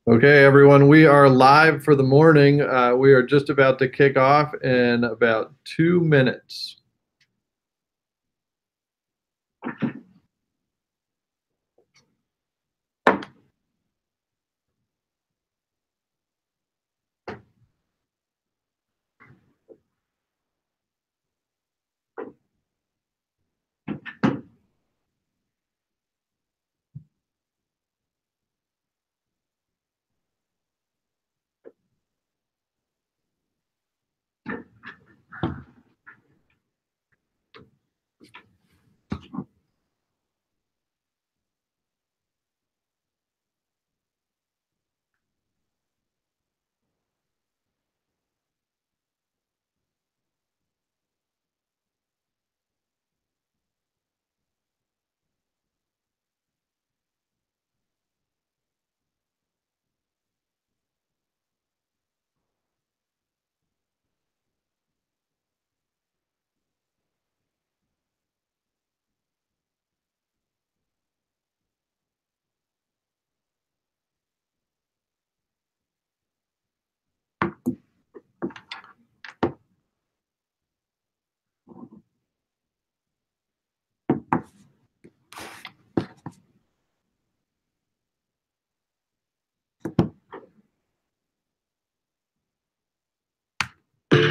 Okay, everyone, we are live for the morning. We are just about to kick off in about 2 minutes.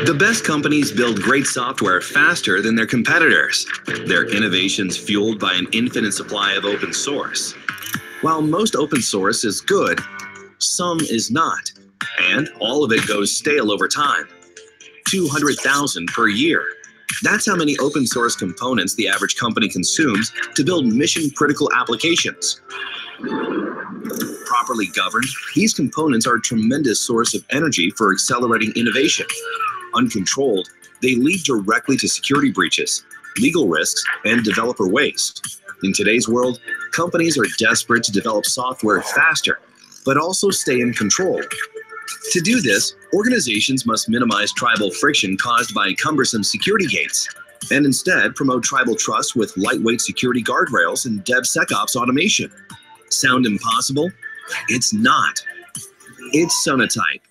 The best companies build great software faster than their competitors. Their innovations fueled by an infinite supply of open source. While most open source is good, some is not, and all of it goes stale over time. 200,000 per year. That's how many open source components the average company consumes to build mission-critical applications. Properly governed, these components are a tremendous source of energy for accelerating innovation. Uncontrolled, they lead directly to security breaches, legal risks, and developer waste. In today's world, companies are desperate to develop software faster, but also stay in control. To do this, organizations must minimize tribal friction caused by cumbersome security gates, and instead promote tribal trust with lightweight security guardrails and DevSecOps automation. Sound impossible? It's not. It's Sonatype.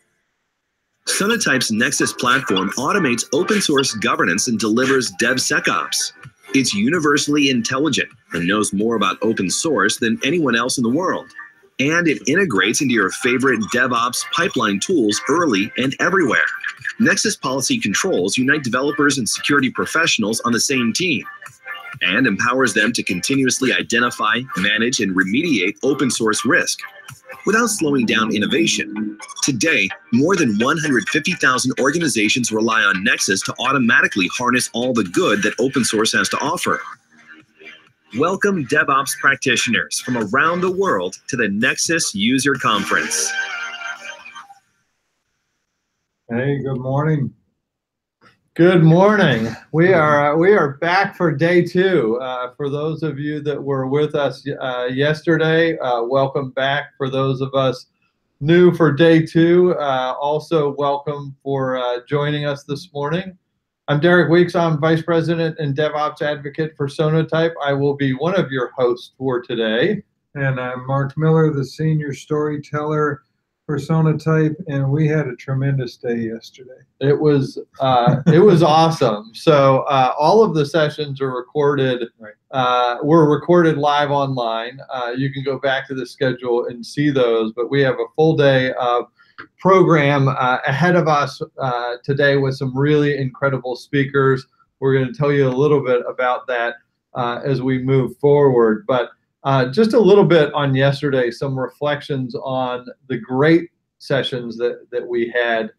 Sonatype's Nexus platform automates open source governance and delivers DevSecOps. It's universally intelligent and knows more about open source than anyone else in the world. And it integrates into your favorite DevOps pipeline tools early and everywhere. Nexus policy controls unite developers and security professionals on the same team and empowers them to continuously identify, manage, and remediate open source risk without slowing down innovation. Today, more than 150,000 organizations rely on Nexus to automatically harness all the good that open source has to offer. Welcome DevOps practitioners from around the world to the Nexus User Conference. Hey, good morning. Good morning. We are back for day 2. For those of you that were with us yesterday, welcome back. For those of us new for day 2, also welcome for joining us this morning. I'm Derek Weeks. I'm Vice President and DevOps Advocate for Sonatype. I will be one of your hosts for today. And I'm Mark Miller, the Senior Storyteller for Sonatype, and we had a tremendous day yesterday. It was awesome. So all of the sessions are recorded. Right. Were recorded live online. You can go back to the schedule and see those. But we have a full day of program ahead of us today with some really incredible speakers. We're going to tell you a little bit about that as we move forward. But just a little bit on yesterday, some reflections on the great sessions that we had.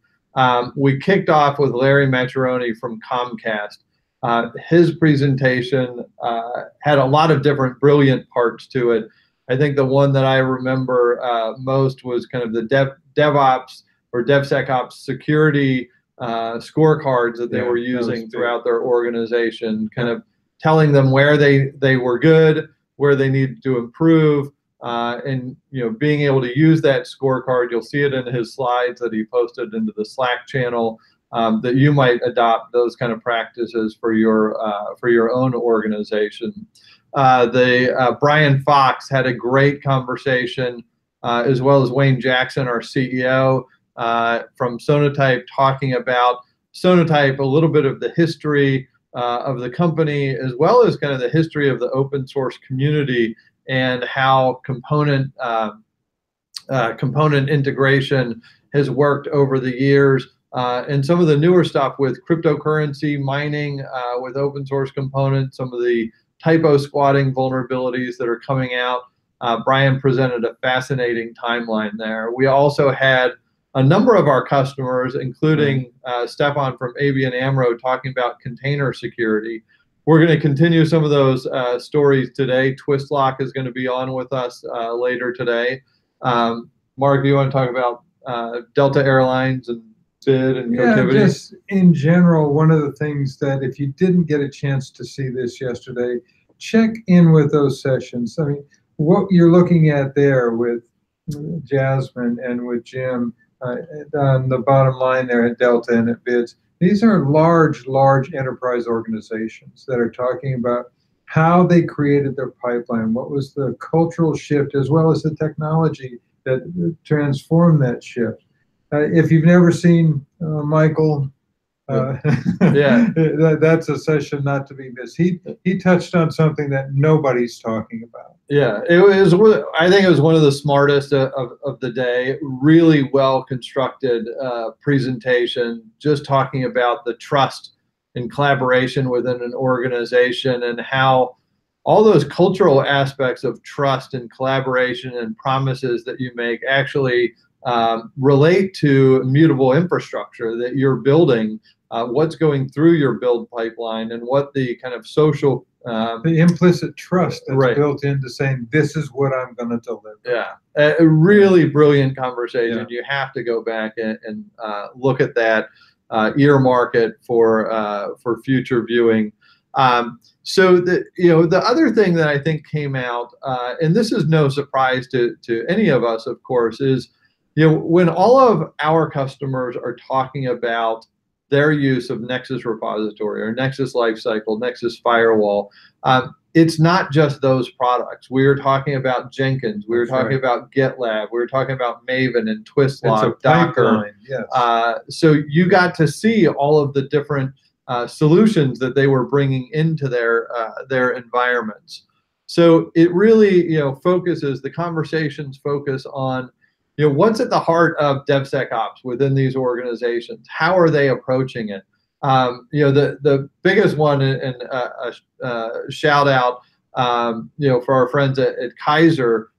We kicked off with Larry Maccheroni from Comcast. His presentation had a lot of different brilliant parts to it. I think the one that I remember most was kind of the DevOps or DevSecOps security scorecards that they were using throughout their organization, kind of telling them where they were good, where they needed to improve, and being able to use that scorecard. You'll see it in his slides that he posted into the Slack channel, that you might adopt those kind of practices for your own organization. Brian Fox had a great conversation, as well as Wayne Jackson, our CEO from Sonatype, talking about Sonatype, a little bit of the history of the company, as well as kind of the history of the open source community and how component integration has worked over the years, and some of the newer stuff with cryptocurrency mining with open source components, some of the typo squatting vulnerabilities that are coming out. Brian presented a fascinating timeline there. We also had a number of our customers, including Stephan from ABN AMRO, talking about container security. We're going to continue some of those stories today. Twistlock is going to be on with us later today. Mark, do you want to talk about Delta Airlines and BID and Cotiviti? Yeah, just in general, one of the things that if you didn't get a chance to see this yesterday, check in with those sessions. I mean, what you're looking at there with Jasmine and with Jim on the bottom line there at Delta and at BIDS, these are large enterprise organizations that are talking about how they created their pipeline, what was the cultural shift, as well as the technology that transformed that shift. If you've never seen Michael, that's a session not to be missed. He touched on something that nobody's talking about. Yeah, it was. I think it was one of the smartest of the day. Really well constructed presentation, just talking about the trust and collaboration within an organization and how all those cultural aspects of trust and collaboration and promises that you make actually relate to immutable infrastructure that you're building, what's going through your build pipeline, and what the kind of social the implicit trust that's built into saying, this is what I'm going to deliver. Yeah, a really brilliant conversation. Yeah. You have to go back and look at that, earmark it for future viewing. So the other thing that I think came out, and this is no surprise to any of us, of course, is when all of our customers are talking about their use of Nexus repository or Nexus Lifecycle, Nexus Firewall, it's not just those products. We were talking about Jenkins. We were talking about GitLab. We were talking about Maven and Twistlock, Docker. Yes. So you got to see all of the different solutions that they were bringing into their environments. So it really focuses, the conversations focus on what's at the heart of DevSecOps within these organizations? How are they approaching it? The biggest one, and shout out, for our friends at Kaiser,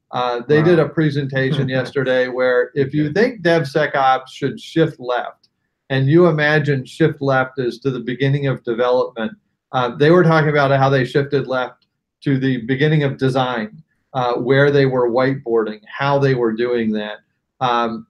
they did a presentation yesterday where if you think DevSecOps should shift left, and you imagine shift left is to the beginning of development, they were talking about how they shifted left to the beginning of design, where they were whiteboarding, how they were doing that.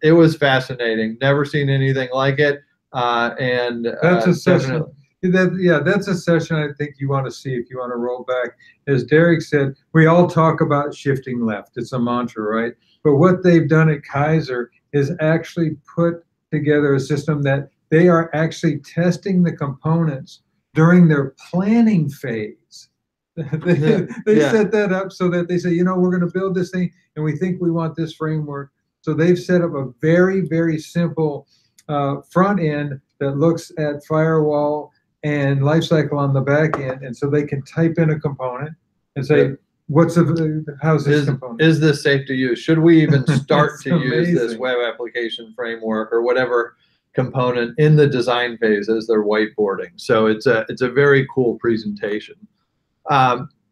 It was fascinating. Never seen anything like it. And that's a session. That's a session I think you want to see if you want to roll back. As Derek said, we all talk about shifting left. It's a mantra, right? But what they've done at Kaiser is actually put together a system that they are actually testing the components during their planning phase. They set that up so that they say, we're going to build this thing and we think we want this framework. So they've set up a very simple front end that looks at firewall and lifecycle on the back end, and so they can type in a component and say, how's this component? Is this safe to use? Should we even start to use this web application framework or whatever component in the design phase as they're whiteboarding? So it's a very cool presentation.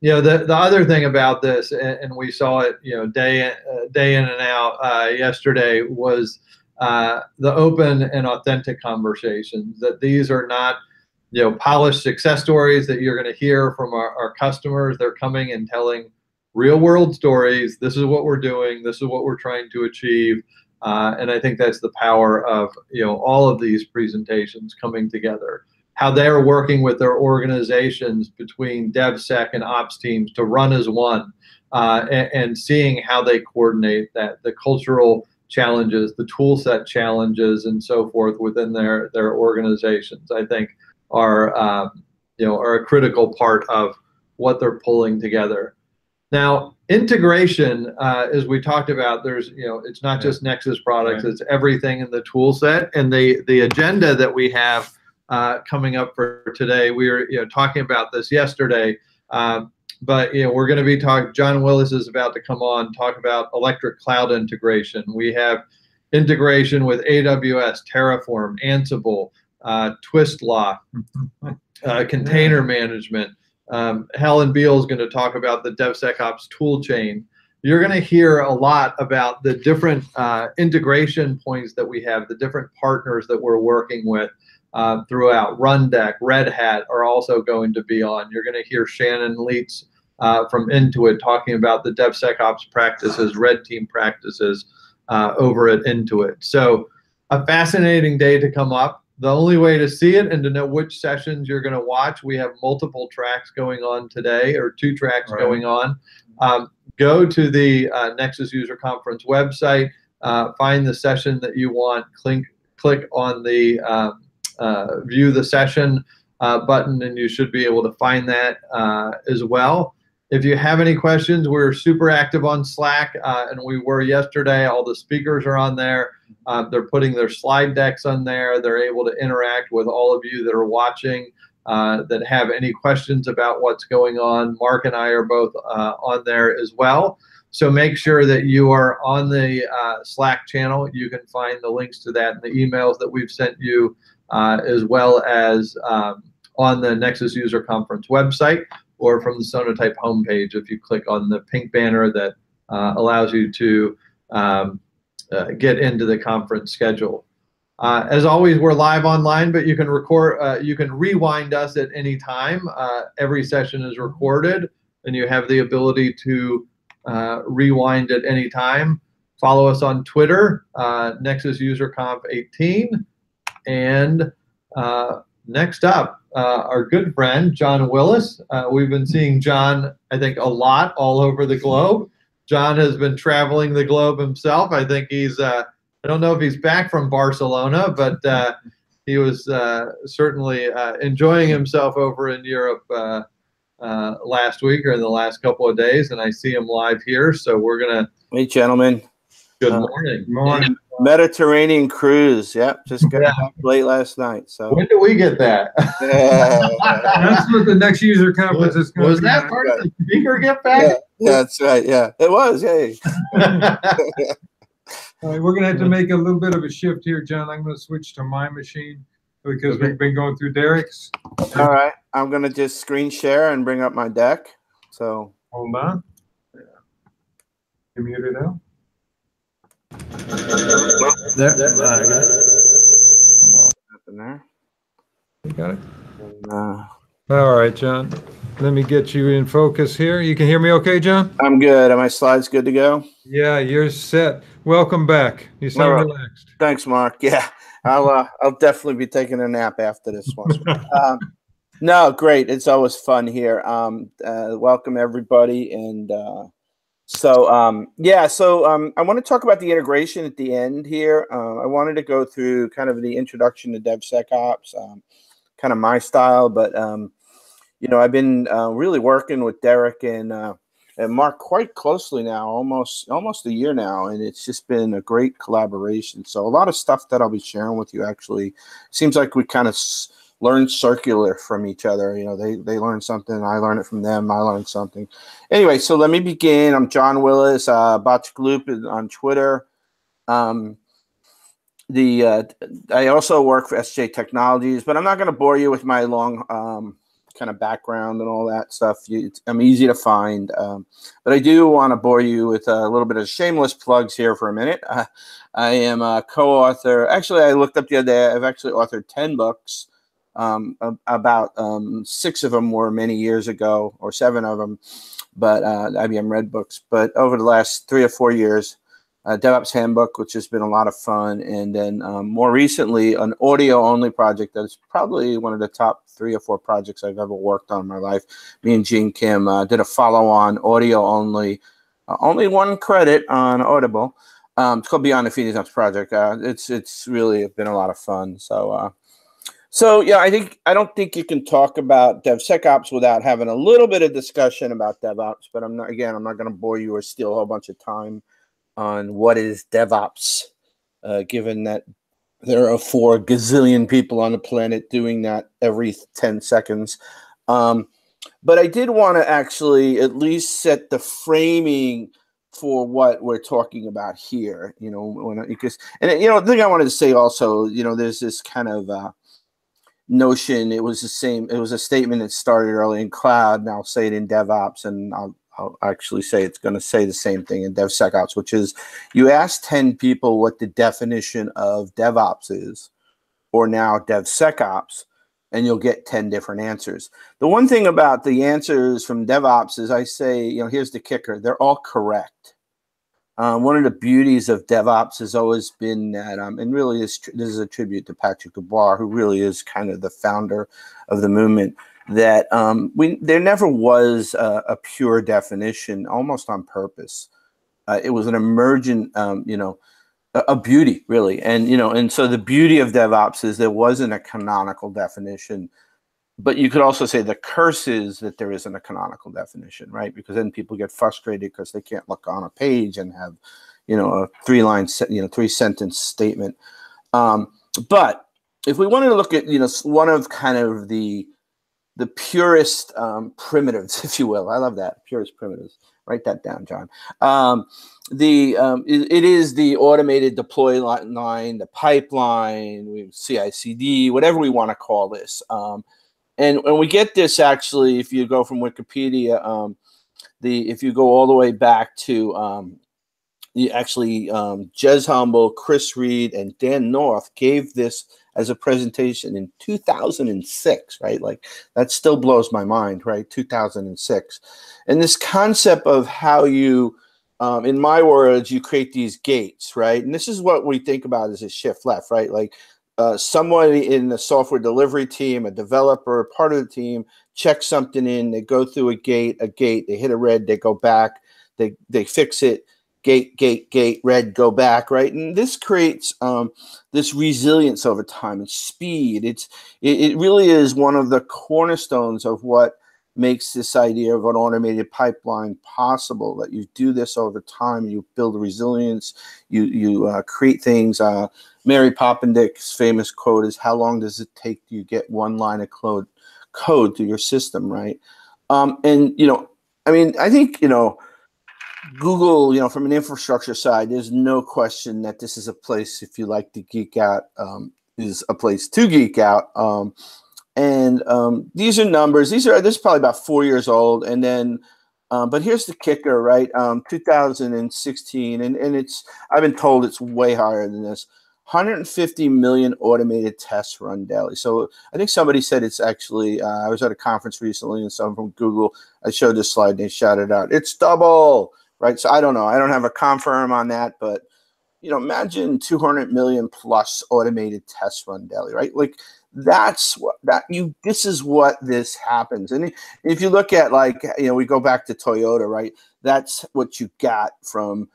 The other thing about this, and we saw it, day in and out yesterday, was the open and authentic conversations. That these are not, polished success stories that you're going to hear from our customers. They're coming and telling real world stories. This is what we're doing. This is what we're trying to achieve. And I think that's the power of all of these presentations coming together. How they're working with their organizations between DevSec and Ops teams to run as one, and seeing how they coordinate that, the cultural challenges, the tool set challenges, and so forth within their organizations, I think are a critical part of what they're pulling together. Now, integration, as we talked about, there's, it's not just Nexus products, it's everything in the tool set. And the agenda that we have coming up for today, we were talking about this yesterday, but we're going to be talking, John Willis is about to come on, talk about electric cloud integration. We have integration with AWS, Terraform, Ansible, Twistlock, container management. Helen Beal is going to talk about the DevSecOps tool chain. You're going to hear a lot about the different integration points that we have, the different partners that we're working with throughout. Rundeck, Red Hat are also going to be on. You're going to hear Shannon Leitz from Intuit talking about the DevSecOps practices, red team practices over at Intuit. So a fascinating day to come up. The only way to see it and to know which sessions you're going to watch, we have multiple tracks going on today, or 2 tracks going on. Go to the Nexus User Conference website, find the session that you want, click on the view the session button, and you should be able to find that as well. If you have any questions, we're super active on Slack, and we were yesterday. All the speakers are on there. They're putting their slide decks on there. They're able to interact with all of you that are watching, that have any questions about what's going on. Mark and I are both on there as well. So make sure that you are on the Slack channel. You can find the links to that in the emails that we've sent you, as well as on the Nexus User Conference website, or from the Sonatype homepage if you click on the pink banner that allows you to get into the conference schedule. As always, we're live online, but you can you can rewind us at any time. Every session is recorded, and you have the ability to rewind at any time. Follow us on Twitter, Nexus User Conf 18, and next up, our good friend, John Willis. We've been seeing John, I think, a lot all over the globe. John has been traveling the globe himself. I think he's, I don't know if he's back from Barcelona, but he was certainly enjoying himself over in Europe last week or in the last couple of days, and I see him live here. So we're going to... Hey, gentlemen. Good morning. Morning. Mediterranean cruise. Yep, just got back late last night. So when do we get that? That's what the next user conference is going to be. Was that part of the speaker get back? Yeah, that's right. Yeah, it was. Hey. All right, we're going to have to make a little bit of a shift here, John. I'm going to switch to my machine because we've been going through Derek's. All right, I'm going to just screen share and bring up my deck. So hold on. You muted out. There. I got it. There. You got it? And, all right, John. Let me get you in focus here. You can hear me okay, John? I'm good. Are my slides good to go? Yeah, you're set. Welcome back. You sound relaxed. Thanks, Mark. Yeah, I'll definitely be taking a nap after this one. No, great. It's always fun here. Welcome, everybody. And So I want to talk about the integration at the end here. I wanted to go through kind of the introduction to DevSecOps, kind of my style, but I've been really working with Derek and Mark quite closely now, almost a year now, and it's just been a great collaboration. So a lot of stuff that I'll be sharing with you actually seems like we kind of learn circular from each other. They learn something, I learn it from them, I learn something. Anyway, so let me begin. I'm John Willis, Botch Loop on Twitter. I also work for SJ Technologies, but I'm not going to bore you with my long kind of background and all that stuff. I'm easy to find, but I do want to bore you with a little bit of shameless plugs here for a minute. I am a co-author. Actually, I looked up the other day. I've actually authored 10 books. About 6 of them were many years ago, or 7 of them, but IBM Red books. But over the last 3 or 4 years, DevOps Handbook, which has been a lot of fun, and then more recently, an audio-only project that's probably one of the top 3 or 4 projects I've ever worked on in my life. Me and Gene Kim did a follow-on audio-only, only 1 credit on Audible. It's called Beyond the Phoenix Project. It's really been a lot of fun. So yeah, I don't think you can talk about DevSecOps without having a little bit of discussion about DevOps. But I'm not going to bore you or steal a whole bunch of time on what is DevOps, given that there are 4 gazillion people on the planet doing that every 10 seconds. But I did want to actually at least set the framing for what we're talking about here. You know, because the thing I wanted to say also, there's this kind of notion. It was a statement that started early in cloud, and I'll say it in DevOps, and I'll actually say it's going to say the same thing in DevSecOps, which is you ask 10 people what the definition of DevOps is, or now DevSecOps, and you'll get 10 different answers. The one thing about the answers from DevOps is I say, here's the kicker, they're all correct. One of the beauties of DevOps has always been that, and really this is a tribute to Patrick Dubois, who really is kind of the founder of the movement, that there never was a pure definition, almost on purpose. It was an emergent, a beauty, really. And so the beauty of DevOps is there wasn't a canonical definition. But you could also say the curse is that there isn't a canonical definition, right? Because then people get frustrated because they can't look on a page and have, a 3-sentence statement. But if we wanted to look at, one of kind of the purest primitives, if you will, I love that, purest primitives. Write that down, John. It is the automated deploy line, the pipeline, CI/CD, whatever we want to call this. And when we get this, actually, if you go from Wikipedia, if you go all the way back to Jez Humble, Chris Reed, and Dan North gave this as a presentation in 2006, right? Like that still blows my mind, right? 2006. And this concept of how you, in my words, you create these gates, right? And this is what we think about as a shift left, right? Like, somebody in the software delivery team, a developer, part of the team, checks something in, they go through a gate, they hit a red, they go back, they fix it, gate, red, go back, right? And this creates this resilience over time and speed. It really is one of the cornerstones of what makes this idea of an automated pipeline possible, that you do this over time, you build resilience, you create things. Mary Poppendieck's famous quote is, how long does it take you get one line of code to your system, right? I think, Google, from an infrastructure side, there's no question that this is a place, if you like to geek out, is a place to geek out. These are numbers. This is probably about 4 years old. And then, but here's the kicker, right? 2016, and I've been told it's way higher than this. 150 million automated tests run daily. So I think somebody said it's actually, I was at a conference recently and someone from Google, I showed this slide and they shouted out, it's double, right? So I don't know. I don't have a confirm on that, but imagine 200 million plus automated tests run daily, right? Like this is what this happens. And if you look at we go back to Toyota, right? That's what you got from,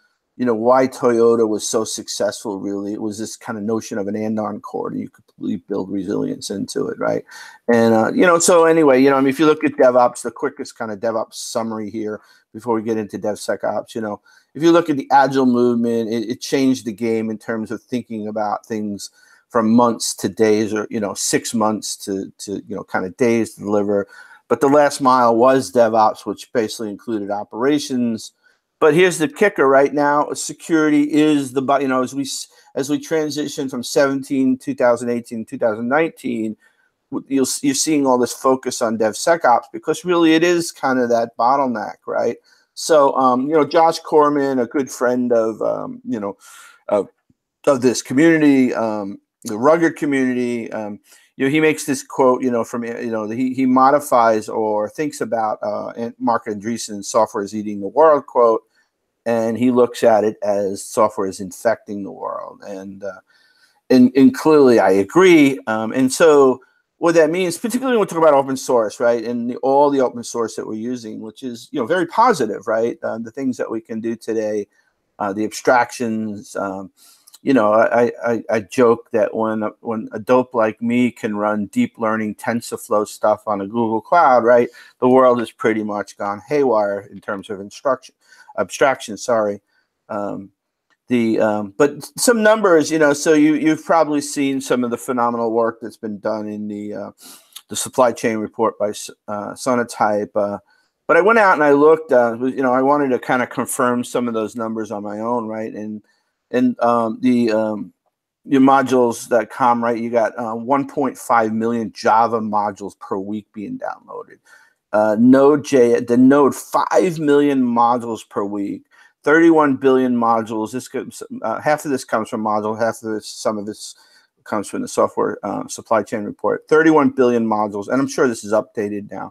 why Toyota was so successful, really. It was this kind of notion of an andon cord. You could build resilience into it, right? And, so anyway, if you look at DevOps, the quickest kind of DevOps summary here before we get into DevSecOps, if you look at the Agile movement, it changed the game in terms of thinking about things from months to days, or, 6 months to kind of days to deliver. But the last mile was DevOps, which basically included operations. But here's the kicker right now. Security is as we transition from 2018, 2019, you're seeing all this focus on DevSecOps, because really it is kind of that bottleneck, right? So, Josh Corman, a good friend of, of this community, the rugged community, he makes this quote, he modifies or thinks about Mark Andreessen's "software is eating the world" quote, and he looks at it as software is infecting the world. And clearly I agree. And so what that means, particularly when we talk about open source, right, and all the open source that we're using, which is, very positive, right? The things that we can do today, the abstractions, you know, I joke that when a dope like me can run deep learning TensorFlow stuff on a Google Cloud, right, the world has pretty much gone haywire in terms of abstraction. Sorry. But some numbers, you know, so you've probably seen some of the phenomenal work that's been done in the supply chain report by Sonatype. But I went out and I looked, you know, I wanted to kind of confirm some of those numbers on my own, right? And your modules.com, right? You got 1.5 million Java modules per week being downloaded. The Node 5 million modules per week. 31 billion modules. This comes, half of this comes from module, half of this, some of this comes from the software supply chain report. 31 billion modules, and I'm sure this is updated now,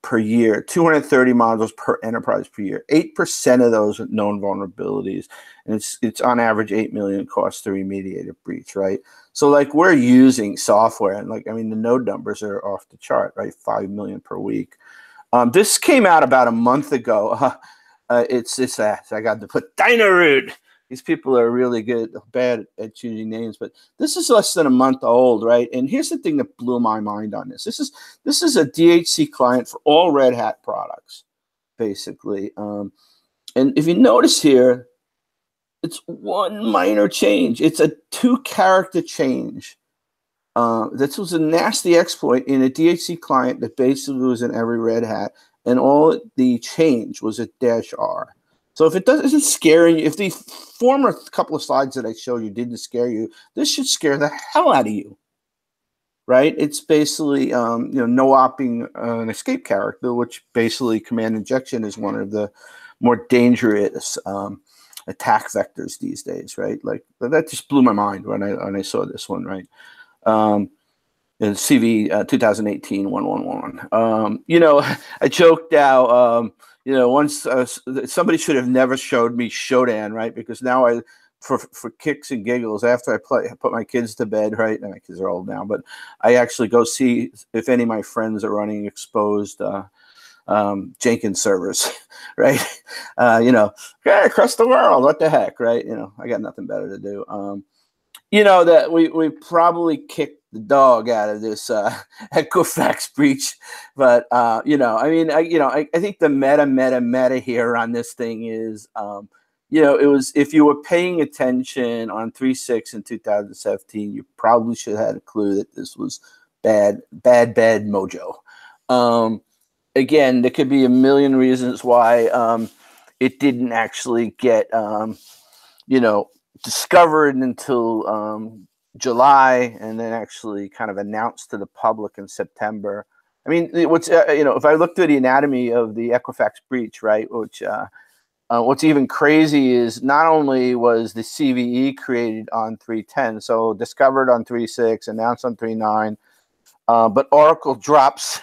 per year. 230 modules per enterprise per year. 8% of those with known vulnerabilities, and it's on average 8 million costs to remediate a breach, right? So like we're using software, and like I mean the node numbers are off the chart, right? 5 million per week. This came out about a month ago. It's I got to put DYNOROOT. These people are really bad at choosing names, but this is less than a month old, right? And here's the thing that blew my mind on this. This is a DHC client for all Red Hat products, basically. And if you notice here, it's one minor change. It's a 2-character change. This was a nasty exploit in a DHC client that basically was in every Red Hat. And all the change was a -R. So if it isn't scaring you, if the former couple of slides that I showed you didn't scare you, this should scare the hell out of you, right? It's basically, you know, no-opping an escape character, which basically command injection is one of the more dangerous attack vectors these days, right? Like that just blew my mind when I saw this one, right? In CV 2018-111. You know, I joked out, you know, once somebody should have never showed me Shodan, right? Because now for kicks and giggles, after I put my kids to bed, right? And my kids are old now, but I actually go see if any of my friends are running exposed Jenkins servers, right? You know, across the world, what the heck, right? You know, I got nothing better to do. You know, that we probably kicked the dog out of this Equifax breach, but you know, I mean, I think the meta here on this thing is, you know, it was, if you were paying attention on 3.6 in 2017, you probably should have had a clue that this was bad mojo. Again, there could be a million reasons why it didn't actually get, you know, discovered until July, and then actually kind of announced to the public in September. I mean, what's you know, if I looked at the anatomy of the Equifax breach, right, which what's even crazy is not only was the CVE created on 3.10, so discovered on 3.6, announced on 3.9, but Oracle drops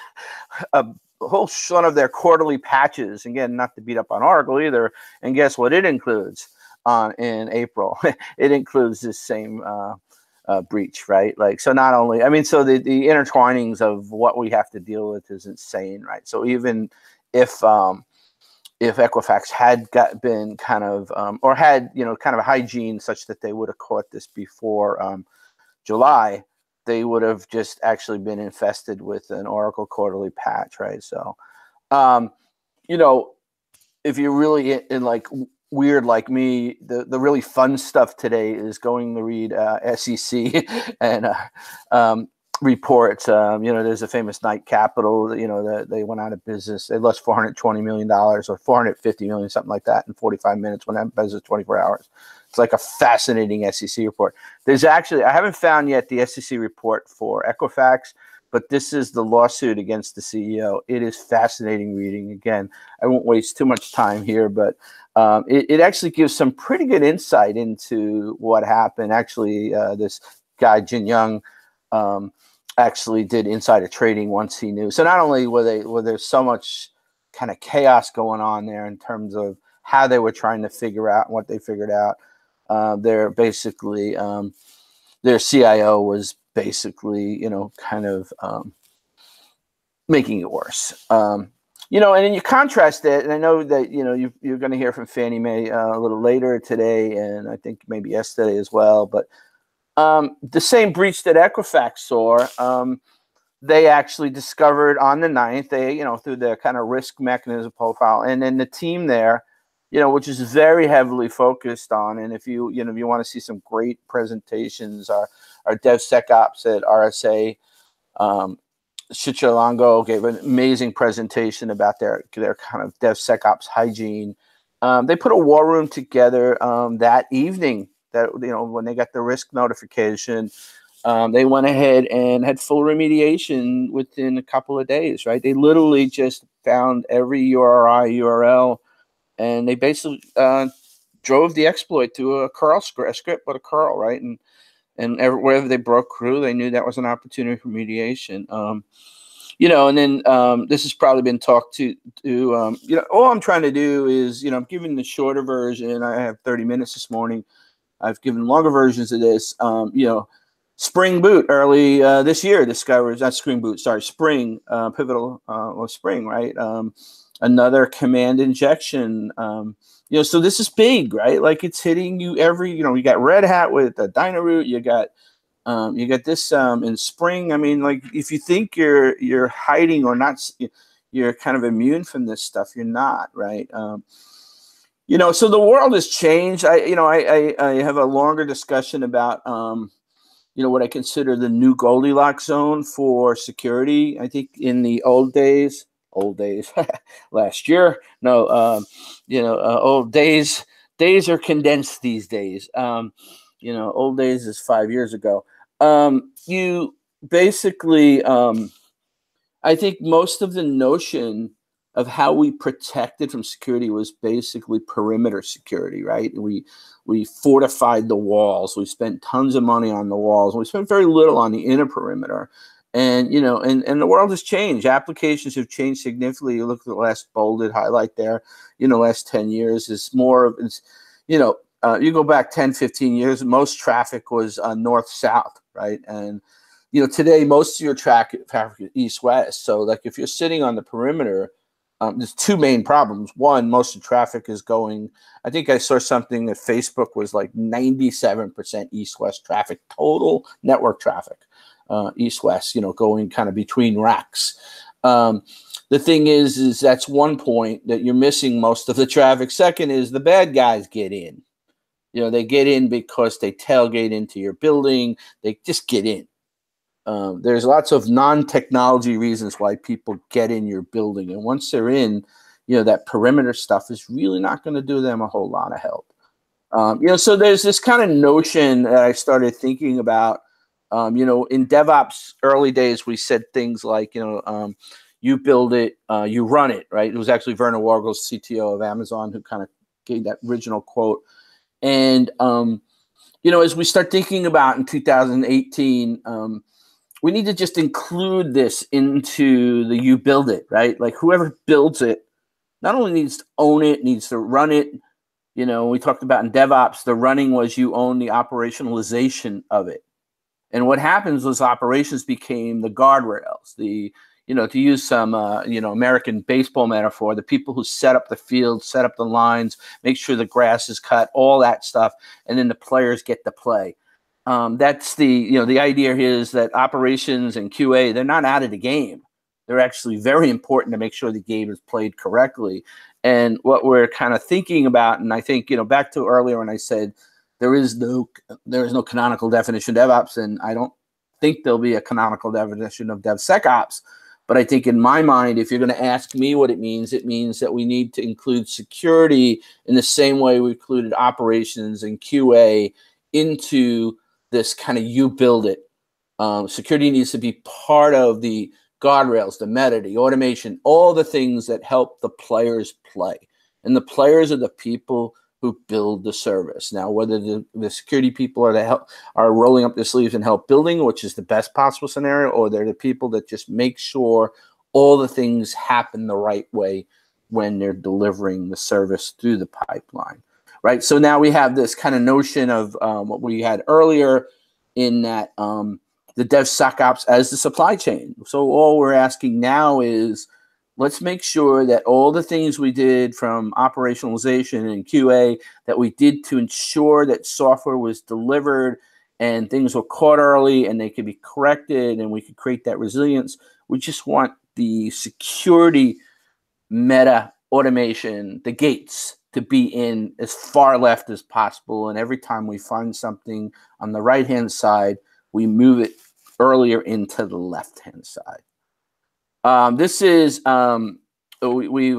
a whole ton of their quarterly patches. Again, not to beat up on Oracle either. And guess what it includes in April? It includes this same breach, right? Like, so not only, I mean, so the intertwinings of what we have to deal with is insane, right? So even if Equifax had been kind of, or had, you know, kind of a hygiene such that they would have caught this before July, they would have just actually been infested with an Oracle quarterly patch, right? So, you know, if you're really in like weird like me, the really fun stuff today is going to read SEC and reports. You know, there's a famous Knight Capital, you know, that they went out of business. They lost $420 million or $450 million, something like that, in 45 minutes, went out of business 24 hours. It's like a fascinating SEC report. There's actually, I haven't found yet the SEC report for Equifax, but this is the lawsuit against the CEO. It is fascinating reading. Again, I won't waste too much time here, but it actually gives some pretty good insight into what happened. Actually, this guy, Jin Young, actually did insider trading once he knew. So not only were there so much kind of chaos going on there in terms of how they were trying to figure out what they figured out, they're basically, their CIO was basically, you know, kind of making it worse. you know, and then you contrast it, and I know that, you know, you're going to hear from Fannie Mae a little later today, and I think maybe yesterday as well. But the same breach that Equifax saw, they actually discovered on the 9th, they, you know, through their kind of risk mechanism profile, and then the team there, you know, which is very heavily focused on, and if you know, if you want to see some great presentations, our DevSecOps at RSA, Chicholongo gave an amazing presentation about their kind of DevSecOps hygiene. They put a war room together that evening, that, you know, when they got the risk notification, they went ahead and had full remediation within a couple of days, right? They literally just found every URI, URL, and they basically drove the exploit to a curl script with a curl, right? And wherever they broke through, they knew that was an opportunity for mediation. You know, and then this has probably been talked to, you know, all I'm trying to do is, you know, I'm giving the shorter version. I have 30 minutes this morning. I've given longer versions of this. You know, Spring Boot early this year discovers, not Spring Boot, sorry, Spring, Pivotal or Spring, right? Another command injection. You know, so this is big, right? Like, it's hitting you every, you know, you got Red Hat with the DYNOROOT, you got this in Spring. I mean, like, if you think you're hiding or not, you're kind of immune from this stuff, you're not, right? You know, so the world has changed. I have a longer discussion about, you know, what I consider the new Goldilocks zone for security. I think in the old days, last year, no, you know, old days are condensed these days. You know, old days is 5 years ago. You basically, I think most of the notion of how we protected from security was basically perimeter security, right? We fortified the walls. We spent tons of money on the walls. We spent very little on the inner perimeter. And, you know, and the world has changed. Applications have changed significantly. You look at the last bolded highlight there, you know, last 10 years is more of, it's, you know, you go back 10, 15 years, most traffic was north-south, right? And, you know, today, most of your traffic is east-west. So, like, if you're sitting on the perimeter, there's two main problems. One, most of the traffic is going, I think I saw something that Facebook was like 97% east-west traffic, total network traffic, east-west, you know, going kind of between racks. The thing is that's one point that you're missing most of the traffic. Second is the bad guys get in. You know, they get in because they tailgate into your building. They just get in. There's lots of non-technology reasons why people get in your building. And once they're in, you know, that perimeter stuff is really not going to do them a whole lot of help. You know, so there's this kind of notion that I started thinking about, you know, in DevOps early days, we said things like, you know, you build it, you run it, right? It was actually Werner Wargels, CTO of Amazon, who kind of gave that original quote. And, you know, as we start thinking about in 2018, we need to just include this into the you build it, right? Like, whoever builds it not only needs to own it, needs to run it. You know, we talked about in DevOps, the running was you own the operationalization of it. And what happens was operations became the guardrails, the, you know, to use some, you know, American baseball metaphor, the people who set up the field, set up the lines, make sure the grass is cut, all that stuff, and then the players get to play. That's the, you know, the idea here is that operations and QA, they're not out of the game. They're actually very important to make sure the game is played correctly. And what we're kind of thinking about, and I think, you know, back to earlier when I said there is no canonical definition of DevOps, and I don't think there'll be a canonical definition of DevSecOps. But I think in my mind, if you're going to ask me what it means that we need to include security in the same way we included operations and QA into this kind of you build it. Security needs to be part of the guardrails, the meta, the automation, all the things that help the players play. And the players are the people who build the service. Now, whether the security people are rolling up their sleeves and help building, which is the best possible scenario, or they're the people that just make sure all the things happen the right way when they're delivering the service through the pipeline, right? So now we have this kind of notion of what we had earlier in that the DevSecOps as the supply chain. So all we're asking now is, let's make sure that all the things we did from operationalization and QA that we did to ensure that software was delivered and things were caught early and they could be corrected and we could create that resilience. We just want the security meta automation, the gates, to be in as far left as possible. And every time we find something on the right-hand side, we move it earlier into the left-hand side. This is we've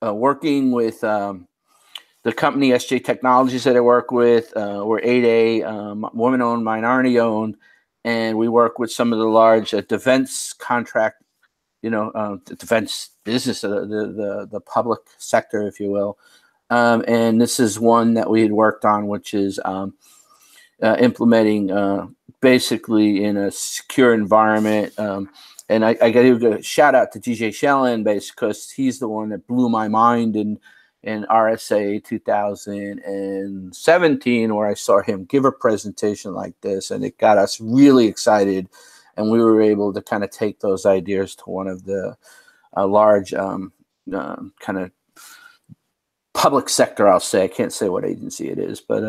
working with the company SJ Technologies that I work with. We're 8A, women-owned, minority-owned, and we work with some of the large defense contract, the defense business, the public sector, if you will. And this is one that we had worked on, which is implementing basically in a secure environment. And I got to give a shout out to DJ Shellen, because he's the one that blew my mind in RSA 2017, where I saw him give a presentation like this, and it got us really excited. And we were able to kind of take those ideas to one of the large kind of public sector, I'll say. I can't say what agency it is, but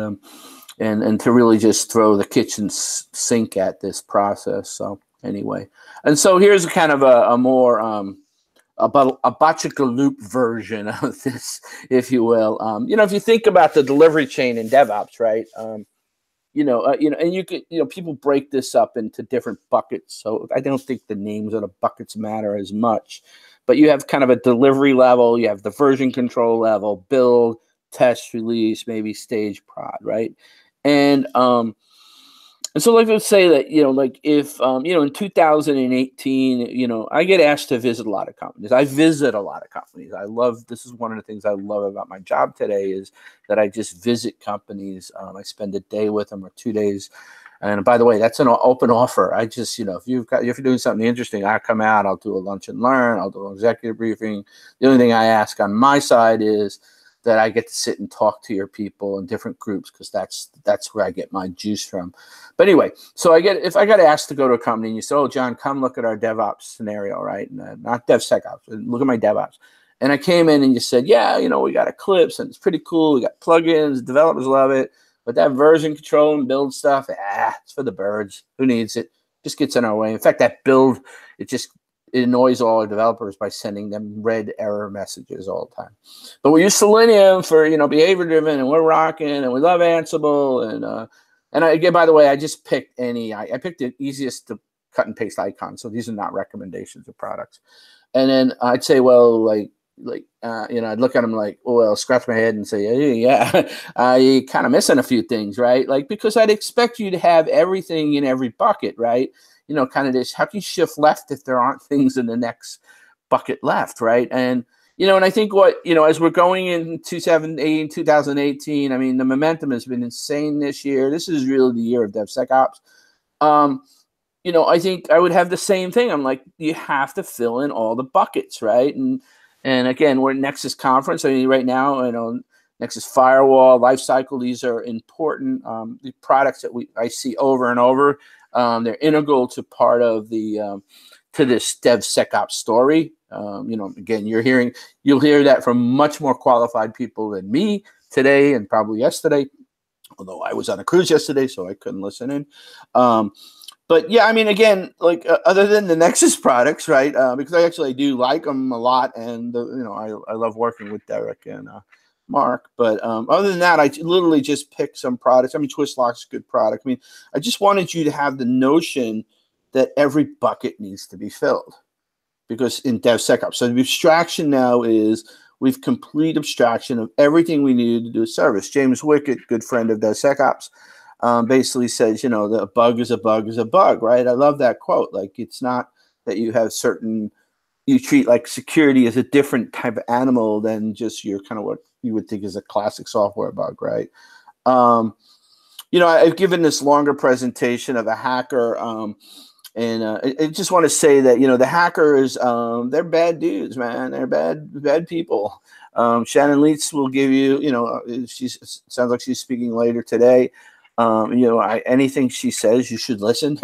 and to really just throw the kitchen sink at this process. So anyway, and so here's kind of a more a botchical loop version of this, if you will. If you think about the delivery chain in DevOps, right? And you could, people break this up into different buckets. So I don't think the names of the buckets matter as much, but you have kind of a delivery level, you have the version control level, build, test, release, maybe stage, prod, right? And so like let's say that, like if, in 2018, I get asked to visit a lot of companies. I visit a lot of companies. This is one of the things I love about my job today is that I just visit companies. I spend a day with them or 2 days. And by the way, that's an open offer. I just, if you're doing something interesting, I come out, I'll do a lunch and learn, I'll do an executive briefing. The only thing I ask on my side is that I get to sit and talk to your people in different groups, because that's where I get my juice from. But anyway, so if I got asked to go to a company and you said, "Oh, John, come look at our DevOps scenario," right? Not DevSecOps, look at my DevOps. And I came in and you said, "Yeah, we got Eclipse and it's pretty cool. We got plugins, developers love it, but that version control and build stuff, it's for the birds. Who needs it? Just gets in our way." In fact, that build, it annoys all our developers by sending them red error messages all the time. But we use Selenium for, behavior driven, and we're rocking, and we love Ansible. And again, by the way, I just picked I picked the easiest to cut and paste icon. So these are not recommendations of products. And then I'd say, well, I'd look at them like, well, scratch my head and say, yeah, I kind of missing a few things, right? Like, because I'd expect you to have everything in every bucket, right? Kind of this, how can you shift left if there aren't things in the next bucket left, right? And, and I think as we're going in 2018, I mean, the momentum has been insane this year. This is really the year of DevSecOps. I think I would have the same thing. I'm like, you have to fill in all the buckets, right? And again, we're at Nexus conference. I mean, right now, Nexus Firewall, Lifecycle, these are important the products that I see over and over. They're integral to part of to this DevSecOps story. Again, you'll hear that from much more qualified people than me today and probably yesterday, although I was on a cruise yesterday, so I couldn't listen in. But yeah, I mean, again, like other than the Nexus products, right? Because I actually do like them a lot, and I love working with Derek and Mark. But other than that, I literally just picked some products. I mean, Twistlock's a good product. I mean, I just wanted you to have the notion that every bucket needs to be filled, because in DevSecOps, so the abstraction now is we've complete abstraction of everything we needed to do a service. James Wickett, good friend of DevSecOps, basically says, that a bug is a bug is a bug, right? I love that quote. Like, it's not that you have you treat like security as a different type of animal than just your kind of what you would think is a classic software bug, right? I've given this longer presentation of a hacker, and I just want to say that, the hackers, they're bad dudes, man. They're bad people. Shannon Leitz will give you, she sounds like she's speaking later today. You know, anything she says, you should listen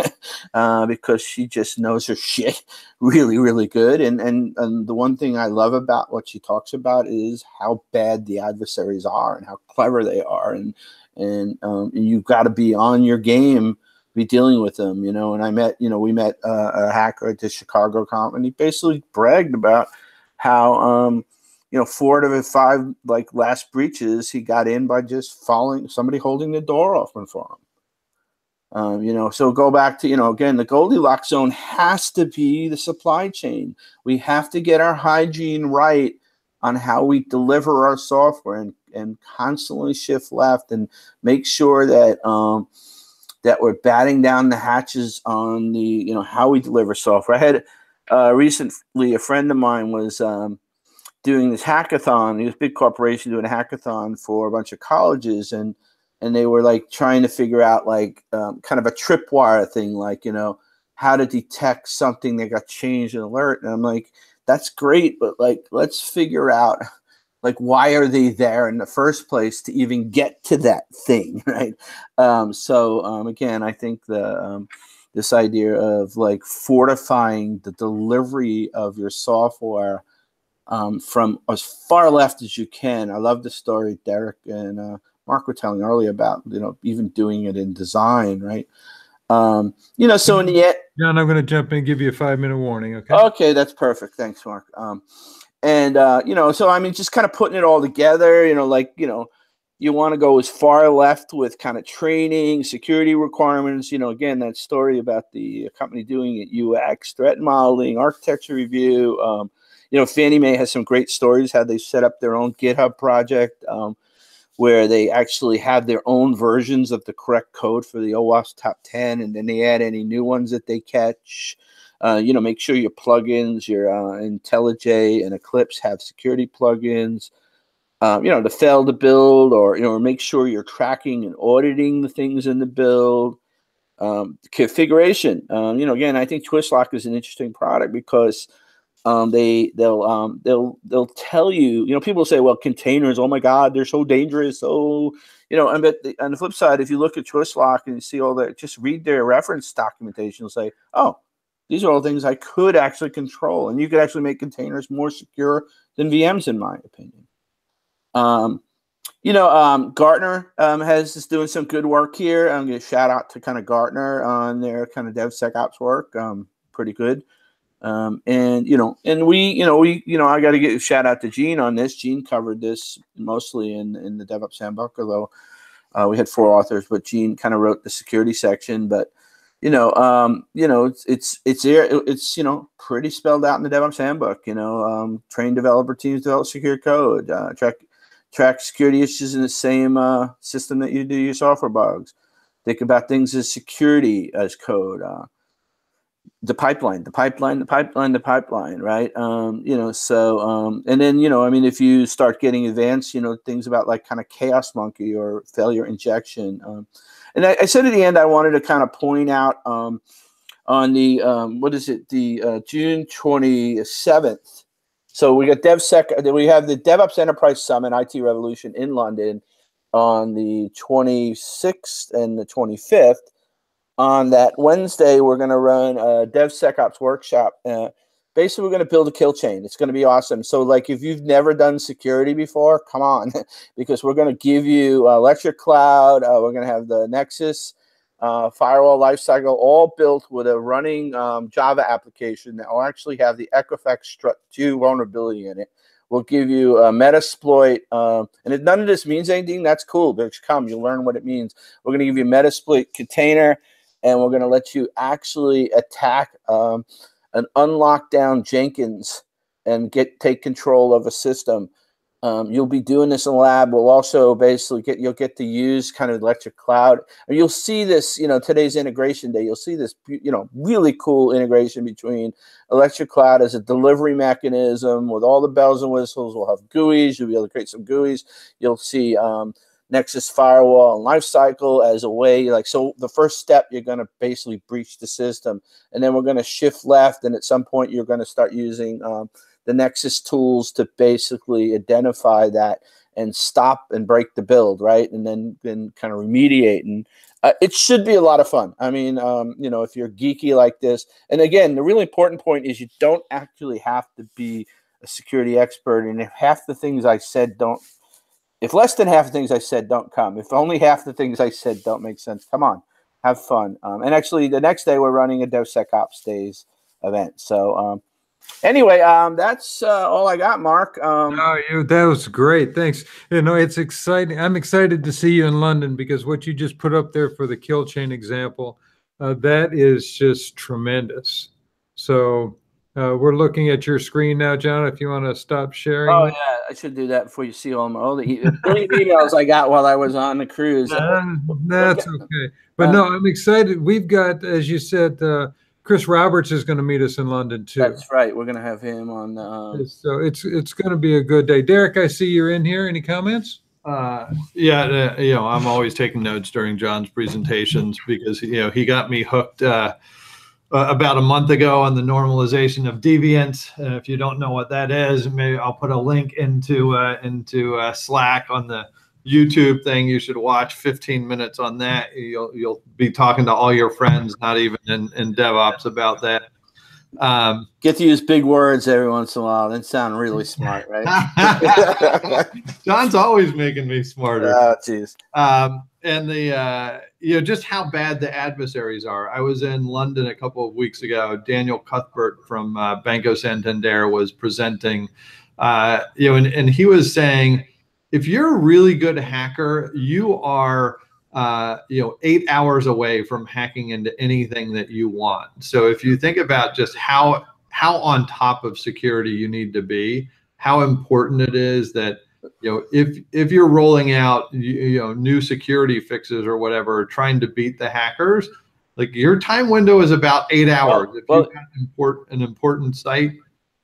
because she just knows her shit really, really good. And the one thing I love about what she talks about is how bad the adversaries are and how clever they are. And you've got to be on your game, be dealing with them, you know. And we met a hacker at the Chicago company, basically bragged about how, you know, 4 out of 5 like last breaches, he got in by just somebody holding the door open for him. You know, so go back to, you know, again, the Goldilocks zone has to be the supply chain. We have to get our hygiene right on how we deliver our software and constantly shift left and make sure that that we're batting down the hatches on the, you know, how we deliver software. I had recently a friend of mine was doing this hackathon. He was a big corporation doing a hackathon for a bunch of colleges, and they were like trying to figure out like kind of a tripwire thing, like, you know, how to detect something that got changed in alert. And I'm like, that's great, but like, let's figure out like, why are they there in the first place to even get to that thing, right? Again, I think this idea of like fortifying the delivery of your software from as far left as you can. I love the story Derek and Mark were telling earlier about, you know, even doing it in design, right? You know, so in the end, John, I'm going to jump in and give you a 5-minute warning. Okay. Okay, that's perfect. Thanks, Mark. You know, so I mean, just kind of putting it all together, you know, like, you know, you want to go as far left with kind of training, security requirements, you know, again, that story about the company doing it, UX, threat modeling, architecture review. You know, Fannie Mae has some great stories how they set up their own GitHub project where they actually have their own versions of the correct code for the OWASP top 10, and then they add any new ones that they catch. You know, make sure your plugins, your IntelliJ and Eclipse have security plugins. You know, to fail to build, or, you know, make sure you're tracking and auditing the things in the build. Configuration. You know, again, I think Twistlock is an interesting product because they'll tell you, you know, people say, well, containers, oh my God, they're so dangerous. So, you know, and but on the flip side, if you look at Twistlock and you see all that, just read their reference documentation, you'll say, oh, these are all things I could actually control. And you could actually make containers more secure than VMs, in my opinion. You know, Gartner is doing some good work here. I'm going to shout out to kind of Gartner on their kind of DevSecOps work. Pretty good. And you know, I got to give a shout out to Gene on this. Gene covered this mostly in the Devops handbook, although we had 4 authors, but Gene kind of wrote the security section. But you know, it's you know, pretty spelled out in the Devops handbook. You know, train developer teams develop secure code, track security issues in the same system that you do your software bugs. Think about things as security as code. The pipeline, right? You know, so, and then, you know, I mean, if you start getting advanced, you know, things about like kind of Chaos Monkey or failure injection. And I said at the end, I wanted to kind of point out on the, what is it? The June 27th. So we got we have the DevOps Enterprise Summit, IT Revolution in London on the 26th and the 25th. On that Wednesday, we're going to run a DevSecOps workshop. Basically, we're going to build a kill chain. It's going to be awesome. So, like, if you've never done security before, come on, because we're going to give you Electric Cloud. We're going to have the Nexus firewall lifecycle all built with a running Java application that will actually have the Equifax Strut2 vulnerability in it. We'll give you a Metasploit, and if none of this means anything, that's cool. But come, you'll learn what it means. We're going to give you a Metasploit container, and we're going to let you actually attack an unlocked down Jenkins and take control of a system. You'll be doing this in the lab. We'll also basically you'll get to use kind of Electric Cloud. And you'll see this, you know, today's integration day. You'll see this, you know, really cool integration between Electric Cloud as a delivery mechanism with all the bells and whistles. We'll have GUIs. You'll be able to create some GUIs. You'll see Nexus firewall and lifecycle as a way, like, so the first step, you're going to basically breach the system, and then we're going to shift left, and at some point you're going to start using the Nexus tools to basically identify that and stop and break the build, right? And then kind of remediate. And it should be a lot of fun. I mean, you know, if you're geeky like this, and again, the really important point is you don't actually have to be a security expert. And if half the things I said if less than half the things I said don't come, if only half the things I said don't make sense, come on, have fun. And actually, the next day we're running a DevSecOps Days event. So anyway, that's all I got, Mark. That was great. Thanks. You know, it's exciting. I'm excited to see you in London because what you just put up there for the kill chain example, that is just tremendous. So we're looking at your screen now, John, if you want to stop sharing. Oh, yeah, I should do that before you see all the emails I got while I was on the cruise. That's okay. But no, I'm excited. We've got, as you said, Chris Roberts is going to meet us in London too. That's right. We're going to have him on. So it's going to be a good day. Derek, I see you're in here. Any comments? Yeah, you know, I'm always taking notes during John's presentations because, you know, he got me hooked about a month ago on the normalization of deviance. If you don't know what that is, maybe I'll put a link into Slack on the YouTube thing. You should watch 15 minutes on that. You'll be talking to all your friends, not even in DevOps, about that. Get to use big words every once in a while, then sound really smart, right? John's always making me smarter. Oh, jeez. And the you know, just how bad the adversaries are. I was in London a couple of weeks ago. Daniel Cuthbert from Banco Santander was presenting, you know, and he was saying, if you're a really good hacker, you are you know, 8 hours away from hacking into anything that you want. So if you think about just how on top of security you need to be, how important it is that, you know, if you're rolling out, you know, new security fixes or whatever, trying to beat the hackers, like your time window is about 8 hours. If you've got an important site.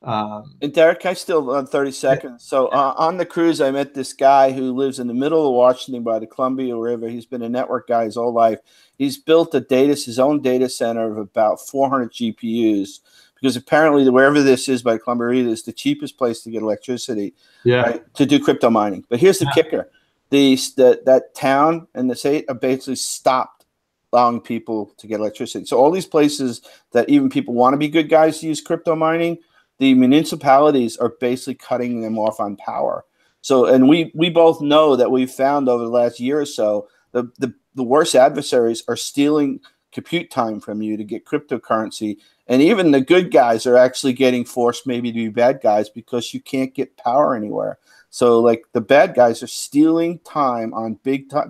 And Derek, I still 30 seconds. So on the cruise, I met this guy who lives in the middle of Washington by the Columbia River. He's been a network guy his whole life. He's built his own data center of about 400 GPUs because apparently wherever this is by Columbia River is the cheapest place to get electricity, right, to do crypto mining. But here's the kicker. That town and the state have basically stopped allowing people to get electricity. So all these places that even people want to be good guys to use crypto mining, the municipalities are basically cutting them off on power. So, and we both know that we've found over the last year or so, the worst adversaries are stealing compute time from you to get cryptocurrency. And even the good guys are actually getting forced maybe to be bad guys because you can't get power anywhere. So like the bad guys are stealing time on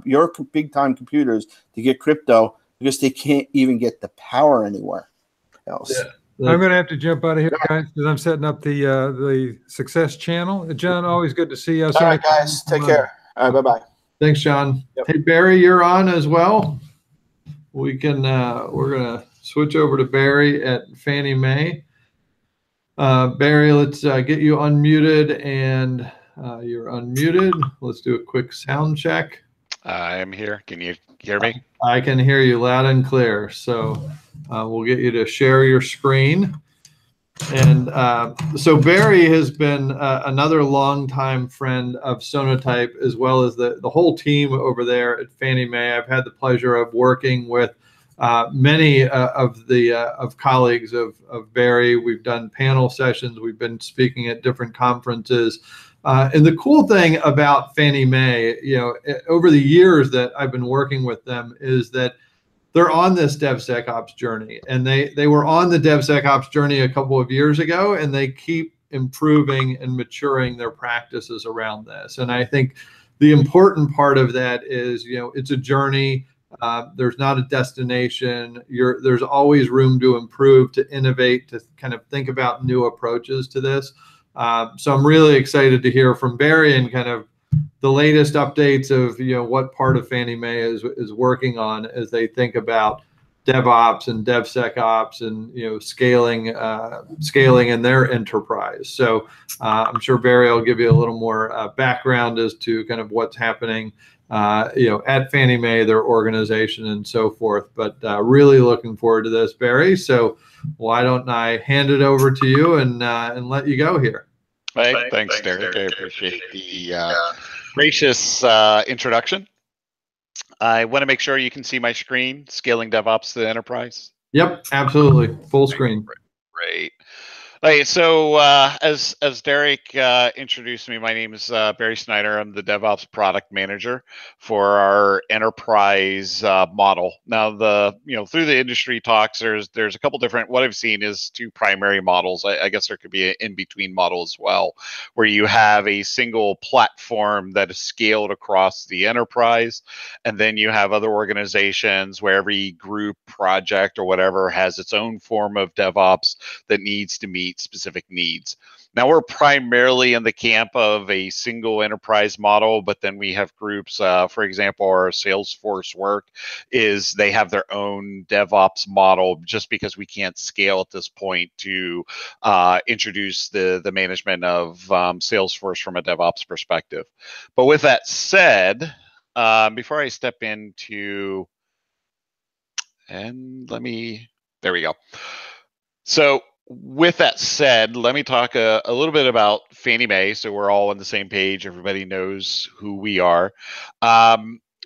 your big time computers to get crypto because they can't even get the power anywhere else. Yeah. I'm going to have to jump out of here, guys, because I'm setting up the success channel. John, always good to see you. All right, guys. Take care. All right, bye-bye. Thanks, John. Yep. Hey, Barry, you're on as well. We can, we're going to switch over to Barry at Fannie Mae. Barry, let's get you unmuted, and you're unmuted. Let's do a quick sound check. I am here. Can you hear me? I can hear you loud and clear. So we'll get you to share your screen. And so Barry has been another longtime friend of Sonatype, as well as the whole team over there at Fannie Mae. I've had the pleasure of working with many of colleagues of Barry. We've done panel sessions. We've been speaking at different conferences. And the cool thing about Fannie Mae, you know, over the years that I've been working with them, is that they're on this DevSecOps journey, and they were on the DevSecOps journey a couple of years ago, and they keep improving and maturing their practices around this. And I think the important part of that is, you know, it's a journey. There's not a destination. There's always room to improve, to innovate, to kind of think about new approaches to this. So I'm really excited to hear from Barry and kind of the latest updates of, you know, what part of Fannie Mae is working on as they think about DevOps and DevSecOps and, you know, scaling in their enterprise. So I'm sure Barry will give you a little more background as to kind of what's happening, you know, at Fannie Mae, their organization, and so forth. But really looking forward to this, Barry. So why don't I hand it over to you and let you go here? Hey, thanks, Derek. I appreciate Gracious introduction. I want to make sure you can see my screen, scaling DevOps to the enterprise. Yep, absolutely. Full screen. Great. Okay, so as Derek introduced me, my name is Barry Snyder. I'm the DevOps product manager for our enterprise model. Now, through the industry talks, there's a couple different. What I've seen is two primary models. I guess there could be an in-between model as well, where you have a single platform that is scaled across the enterprise, and then you have other organizations where every group, project, or whatever has its own form of DevOps that needs to meet specific needs. Now, we're primarily in the camp of a single enterprise model, but then we have groups, for example, our Salesforce work is they have their own DevOps model just because we can't scale at this point to introduce the management of Salesforce from a DevOps perspective. But with that said, before I step into, there we go. So with that said, let me talk a little bit about Fannie Mae so we're all on the same page. Everybody knows who we are.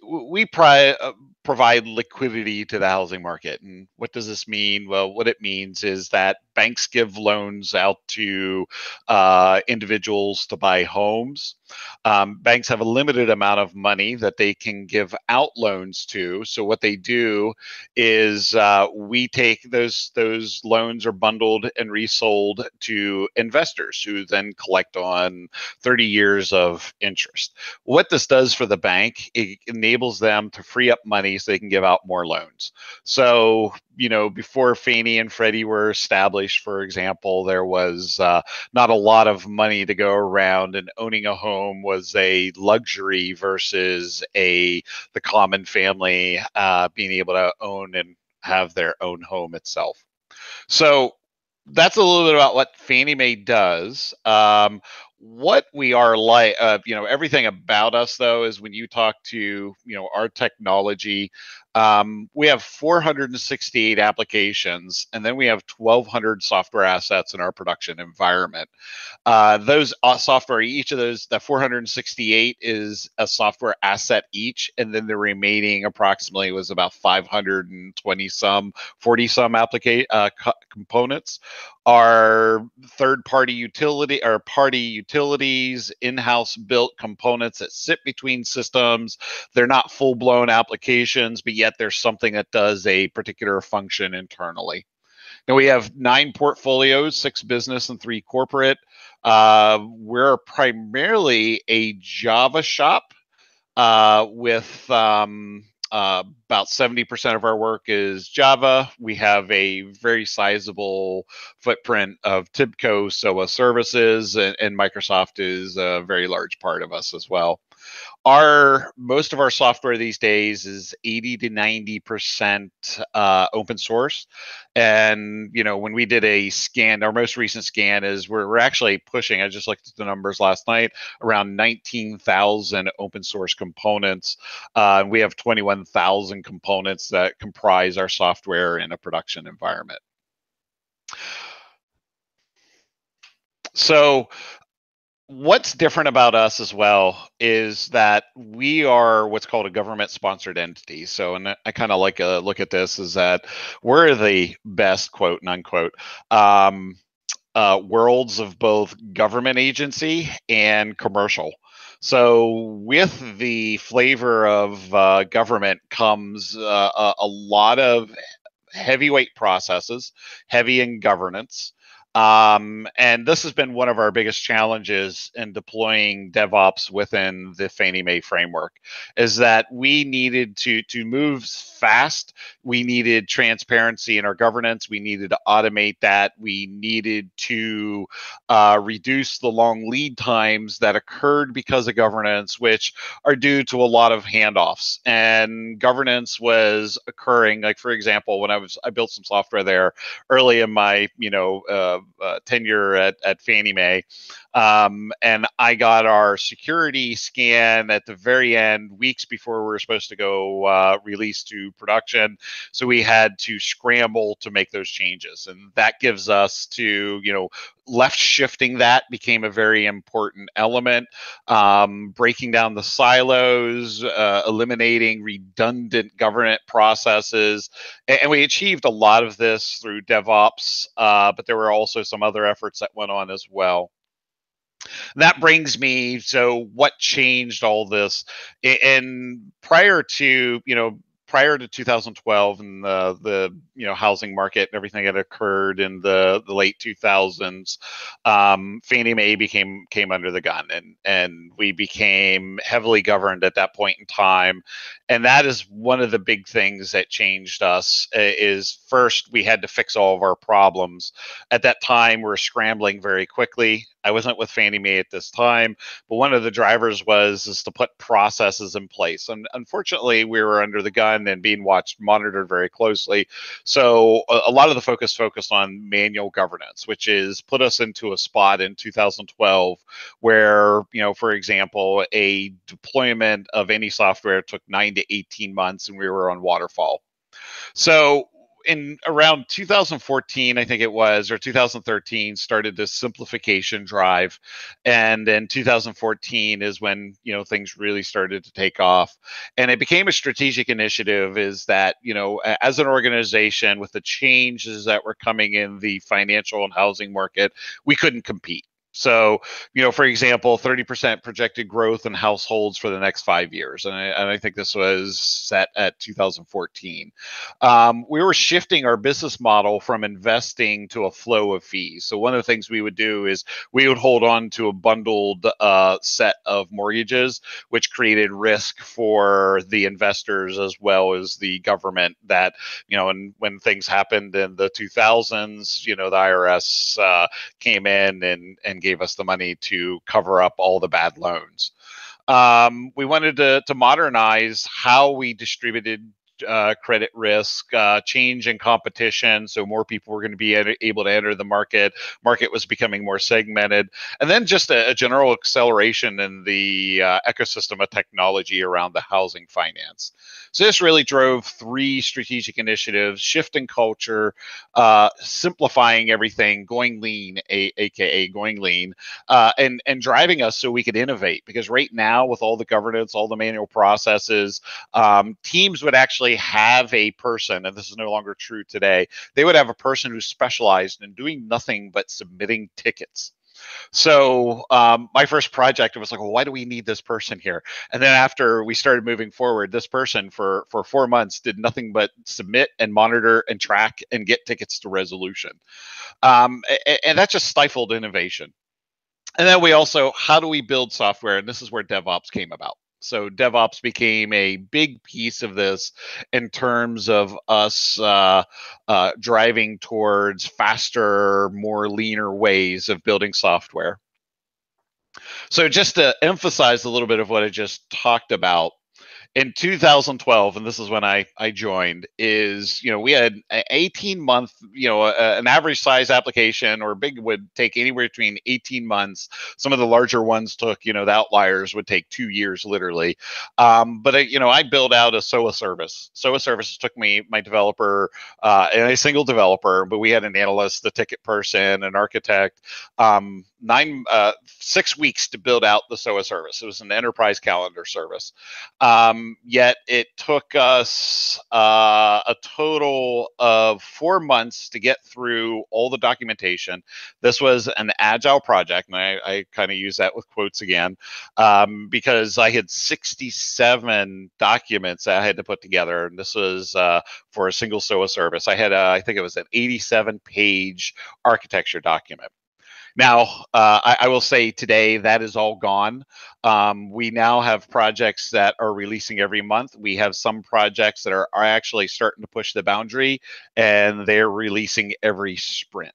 We provide liquidity to the housing market. And what does this mean? Well, what it means is that banks give loans out to individuals to buy homes. Banks have a limited amount of money that they can give out loans to. So what they do is we take those loans are bundled and resold to investors who then collect on 30 years of interest. What this does for the bank, it enables them to free up money so they can give out more loans. So, before Fannie and Freddie were established, for example, there was not a lot of money to go around, and owning a home was a luxury versus the common family being able to own and have their own home itself. So that's a little bit about what Fannie Mae does. What we are like, everything about us, though, is when you talk to, our technology, we have 468 applications, and then we have 1,200 software assets in our production environment. Those software, each of those, the 468 is a software asset each, and then the remaining approximately was about 520 some, 40 some components. Are third-party utility or party utilities, in-house built components that sit between systems. They're not full-blown applications, but yet there's something that does a particular function internally. Now we have 9 portfolios, 6 business and 3 corporate. We're primarily a Java shop with about 70% of our work is Java. We have a very sizable footprint of TIBCO, SOA services, and Microsoft is a very large part of us as well. Most of our software these days is 80 to 90% open source. And, when we did a scan, our most recent scan is we're actually pushing, I just looked at the numbers last night, around 19,000 open source components. We have 21,000 components that comprise our software in a production environment. So what's different about us as well is that we are what's called a government-sponsored entity. So, and I kind of like a look at this is that we're the best, quote and unquote, worlds of both government agency and commercial. So with the flavor of government comes a lot of heavyweight processes, heavy in governance. And this has been one of our biggest challenges in deploying DevOps within the Fannie Mae framework, is that we needed to move fast. We needed transparency in our governance. We needed to automate that. We needed to reduce the long lead times that occurred because of governance, which are due to a lot of handoffs. And governance was occurring, like, for example, when I built some software there early in my, tenure at Fannie Mae. And I got our security scan at the very end, weeks before we were supposed to go release to production. So we had to scramble to make those changes. And that gives us to, left shifting that became a very important element, breaking down the silos, eliminating redundant governance processes. And we achieved a lot of this through DevOps, but there were also some other efforts that went on as well. That brings me, so what changed all this? And prior to 2012 and the housing market and everything that occurred in the late 2000s, Fannie Mae came under the gun, and we became heavily governed at that point in time. And that is one of the big things that changed us. Is first, we had to fix all of our problems. At that time, we were scrambling very quickly. I wasn't with Fannie Mae at this time, but one of the drivers was to put processes in place. And unfortunately, we were under the gun and being monitored very closely. So a lot of the focused on manual governance, which is put us into a spot in 2012 where, for example, a deployment of any software took 9 to 18 months, and we were on waterfall. So in around 2014, I think it was, or 2013, started this simplification drive. And then 2014 is when, things really started to take off. And it became a strategic initiative, is that, as an organization, with the changes that were coming in the financial and housing market, we couldn't compete. So, for example, 30% projected growth in households for the next 5 years. And I think this was set at 2014. We were shifting our business model from investing to a flow of fees. So one of the things we would do is we would hold on to a bundled set of mortgages, which created risk for the investors as well as the government. That, and when things happened in the 2000s, the IRS came in and gave us the money to cover up all the bad loans. We wanted to modernize how we distributed credit risk, change in competition, so more people were going to be able to enter the market. Market was becoming more segmented, and then just a general acceleration in the ecosystem of technology around the housing finance. So this really drove 3 strategic initiatives: shifting culture, simplifying everything, going lean, aka going lean, and driving us so we could innovate. Because right now, with all the governance, all the manual processes, teams would actually have a person, and this is no longer true today, they would have a person who specialized in doing nothing but submitting tickets. So my first project, it was like, well, why do we need this person here? And then after we started moving forward, this person for 4 months did nothing but submit and monitor and track and get tickets to resolution. And that just stifled innovation. And then we also, how do we build software? And this is where DevOps came about. So DevOps became a big piece of this in terms of us driving towards faster, more leaner ways of building software. So just to emphasize a little bit of what I just talked about, in 2012, and this is when I joined, is, we had an 18-month, an average size application, or big, would take anywhere between 18 months. Some of the larger ones took, the outliers would take 2 years, literally. But I built out a SOA service. SOA services took me, my developer, and a single developer, but we had an analyst, the ticket person, an architect, 6 weeks to build out the SOA service. It was an enterprise calendar service. Yet it took us a total of 4 months to get through all the documentation. This was an agile project, and I kind of use that with quotes again, because I had 67 documents that I had to put together, and this was for a single SOA service. I had, I think it was an 87-page architecture document. Now, I will say today that is all gone. We now have projects that are releasing every month. We have some projects that are actually starting to push the boundary, and they're releasing every sprint.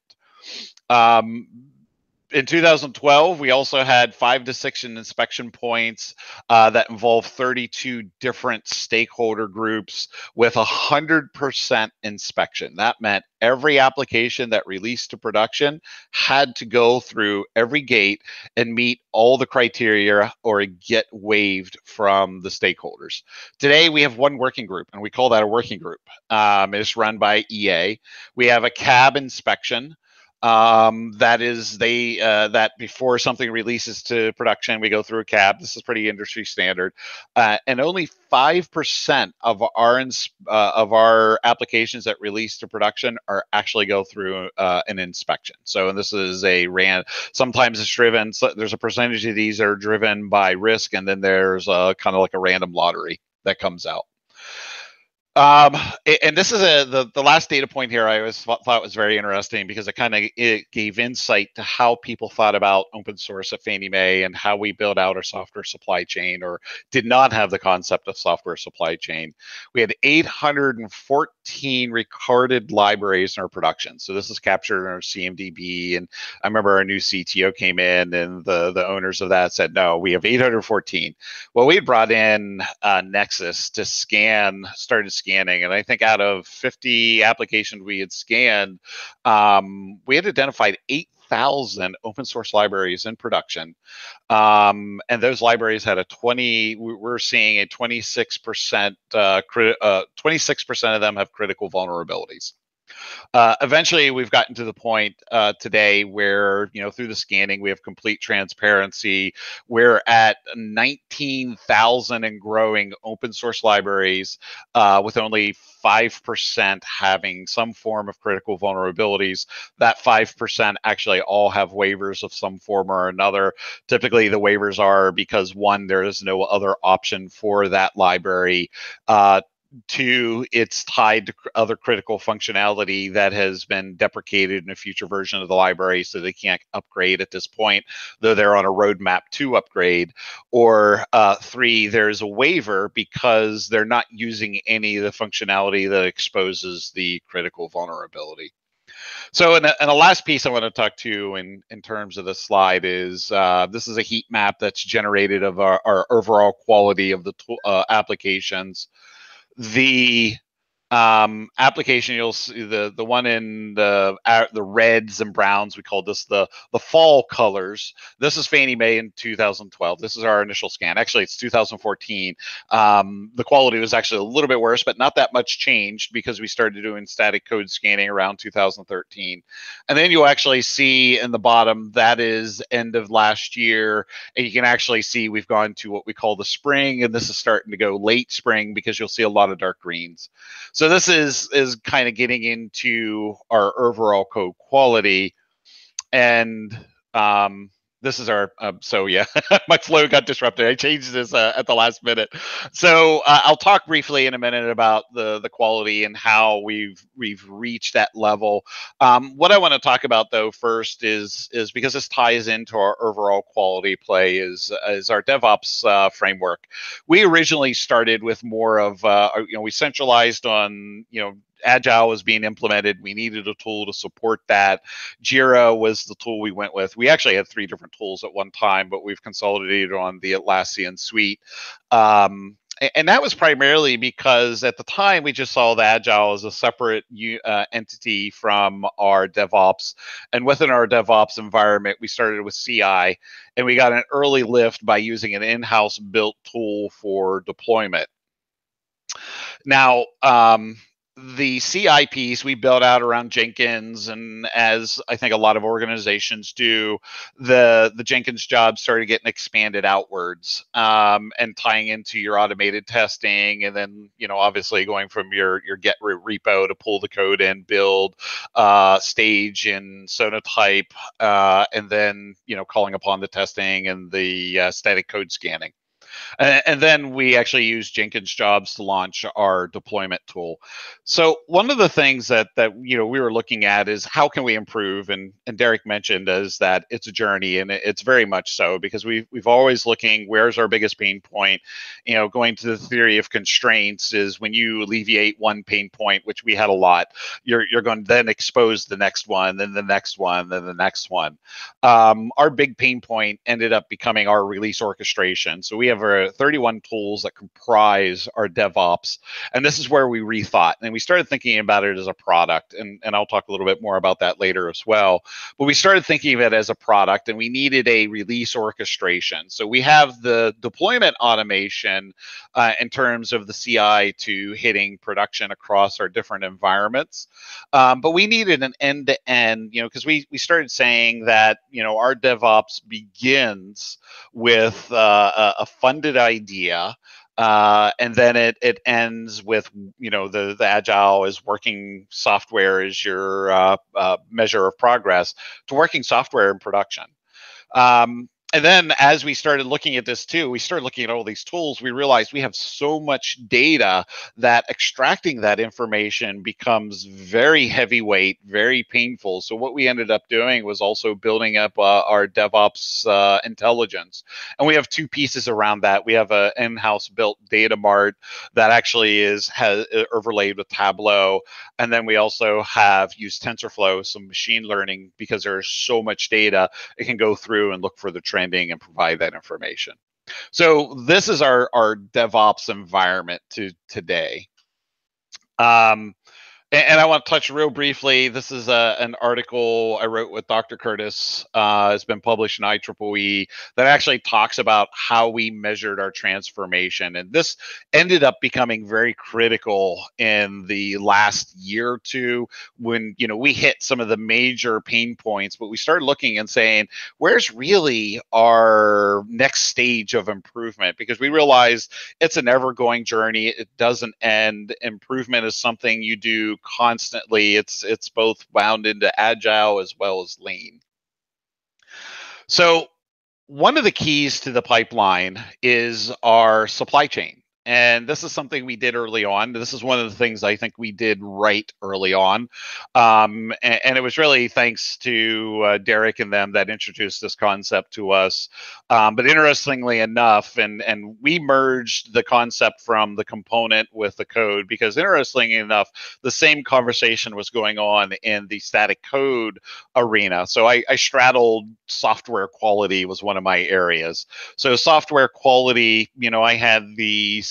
In 2012, we also had 5 to 6 inspection points that involved 32 different stakeholder groups with 100% inspection. That meant every application that released to production had to go through every gate and meet all the criteria or get waived from the stakeholders. Today, we have one working group, and we call that a working group. It's run by EA. We have a CAB inspection. That is, that before something releases to production, we go through a cab. This is pretty industry standard, and only 5% of our applications that release to production are actually go through an inspection. So, and this is sometimes it's driven. So there's a percentage of these that are driven by risk, and then there's kind of like a random lottery that comes out. And this is the last data point here. I always thought was very interesting because it gave insight to how people thought about open source at Fannie Mae and how we build out our software supply chain, or did not have the concept of software supply chain. We had 814 recorded libraries in our production. So this is captured in our CMDB. And I remember our new CTO came in, and the owners of that said, no, we have 814. Well, we had brought in Nexus to started scanning, and I think out of 50 applications we had scanned, we had identified 8,000 open source libraries in production, and those libraries had we're seeing a 26%. 26% of them have critical vulnerabilities. Eventually, we've gotten to the point today where, through the scanning, we have complete transparency. We're at 19,000 and growing open source libraries, with only 5% having some form of critical vulnerabilities. That 5% actually all have waivers of some form or another. Typically, the waivers are because, one, there is no other option for that library. Two, it's tied to other critical functionality that has been deprecated in a future version of the library, so they can't upgrade at this point, though they're on a roadmap to upgrade. Or three, there's a waiver because they're not using any of the functionality that exposes the critical vulnerability. So, and the last piece I want to talk to in terms of the slide is this is a heat map that's generated of our overall quality of the applications. The application, you'll see the one in the reds and browns, we call this the fall colors. This is Fannie Mae in 2012. This is our initial scan. Actually, it's 2014. The quality was actually a little bit worse, but not that much changed because we started doing static code scanning around 2013. And then you'll actually see in the bottom, that is end of last year. And you can actually see we've gone to what we call the spring, and this is starting to go late spring because you'll see a lot of dark greens. So this is kind of getting into our overall code quality, and this is our so yeah, my flow got disrupted. I changed this at the last minute. So I'll talk briefly in a minute about the quality and how we've reached that level. What I want to talk about though first is because this ties into our overall quality play is our DevOps framework. We originally started with more of we centralized on Agile was being implemented. We needed a tool to support that. Jira was the tool we went with. We actually had 3 different tools at one time, but we've consolidated on the Atlassian suite. And that was primarily because at the time we just saw the Agile as a separate entity from our DevOps. And within our DevOps environment, we started with CI, and we got an early lift by using an in-house built tool for deployment. Now, the CI piece we built out around Jenkins, and as I think a lot of organizations do, the Jenkins job started getting expanded outwards, and tying into your automated testing, and then obviously going from your Git repo to pull the code in, build, stage in Sonatype, and then calling upon the testing and the static code scanning. And then we actually use Jenkins jobs to launch our deployment tool. So one of the things that we were looking at is how can we improve, and Derek mentioned is that it's a journey, and it's very much so, because we've always looking where's our biggest pain point. Going to the theory of constraints is when you alleviate one pain point, which we had a lot, you're going to then expose the next one, then the next one, then the next one. Our big pain point ended up becoming our release orchestration. So we have 31 tools that comprise our DevOps, and this is where we rethought, and we started thinking about it as a product, and I'll talk a little bit more about that later as well. But we started thinking of it as a product, and we needed a release orchestration. So we have the deployment automation in terms of the CI to hitting production across our different environments, but we needed an end-to-end, because we started saying that our DevOps begins with a funded idea, and then it ends with the agile is working software is your measure of progress to working software in production. And then as we started looking at this too, we started looking at all these tools, we realized we have so much data that extracting that information becomes very heavyweight, very painful. So what we ended up doing was also building up our DevOps intelligence. And we have two pieces around that. We have an in-house built data mart that actually has overlaid with Tableau. And then we also have used TensorFlow, some machine learning, because there's so much data, it can go through and look for the trending and provide that information. So this is our DevOps environment today. And I want to touch real briefly. This is an article I wrote with Dr. Curtis. It's been published in IEEE that actually talks about how we measured our transformation. And this ended up becoming very critical in the last year or two when we hit some of the major pain points, but we started looking and saying, where's really our next stage of improvement? Because we realized it's an ever-going journey. It doesn't end. Improvement is something you do constantly. It's both wound into agile as well as lean. So one of the keys to the pipeline is our supply chain. And this is something we did early on. This is one of the things I think we did right early on. And it was really thanks to Derek and them that introduced this concept to us. But interestingly enough, and we merged the concept from the component with the code, because interestingly enough, the same conversation was going on in the static code arena. So I straddled software quality was one of my areas. So software quality, I had the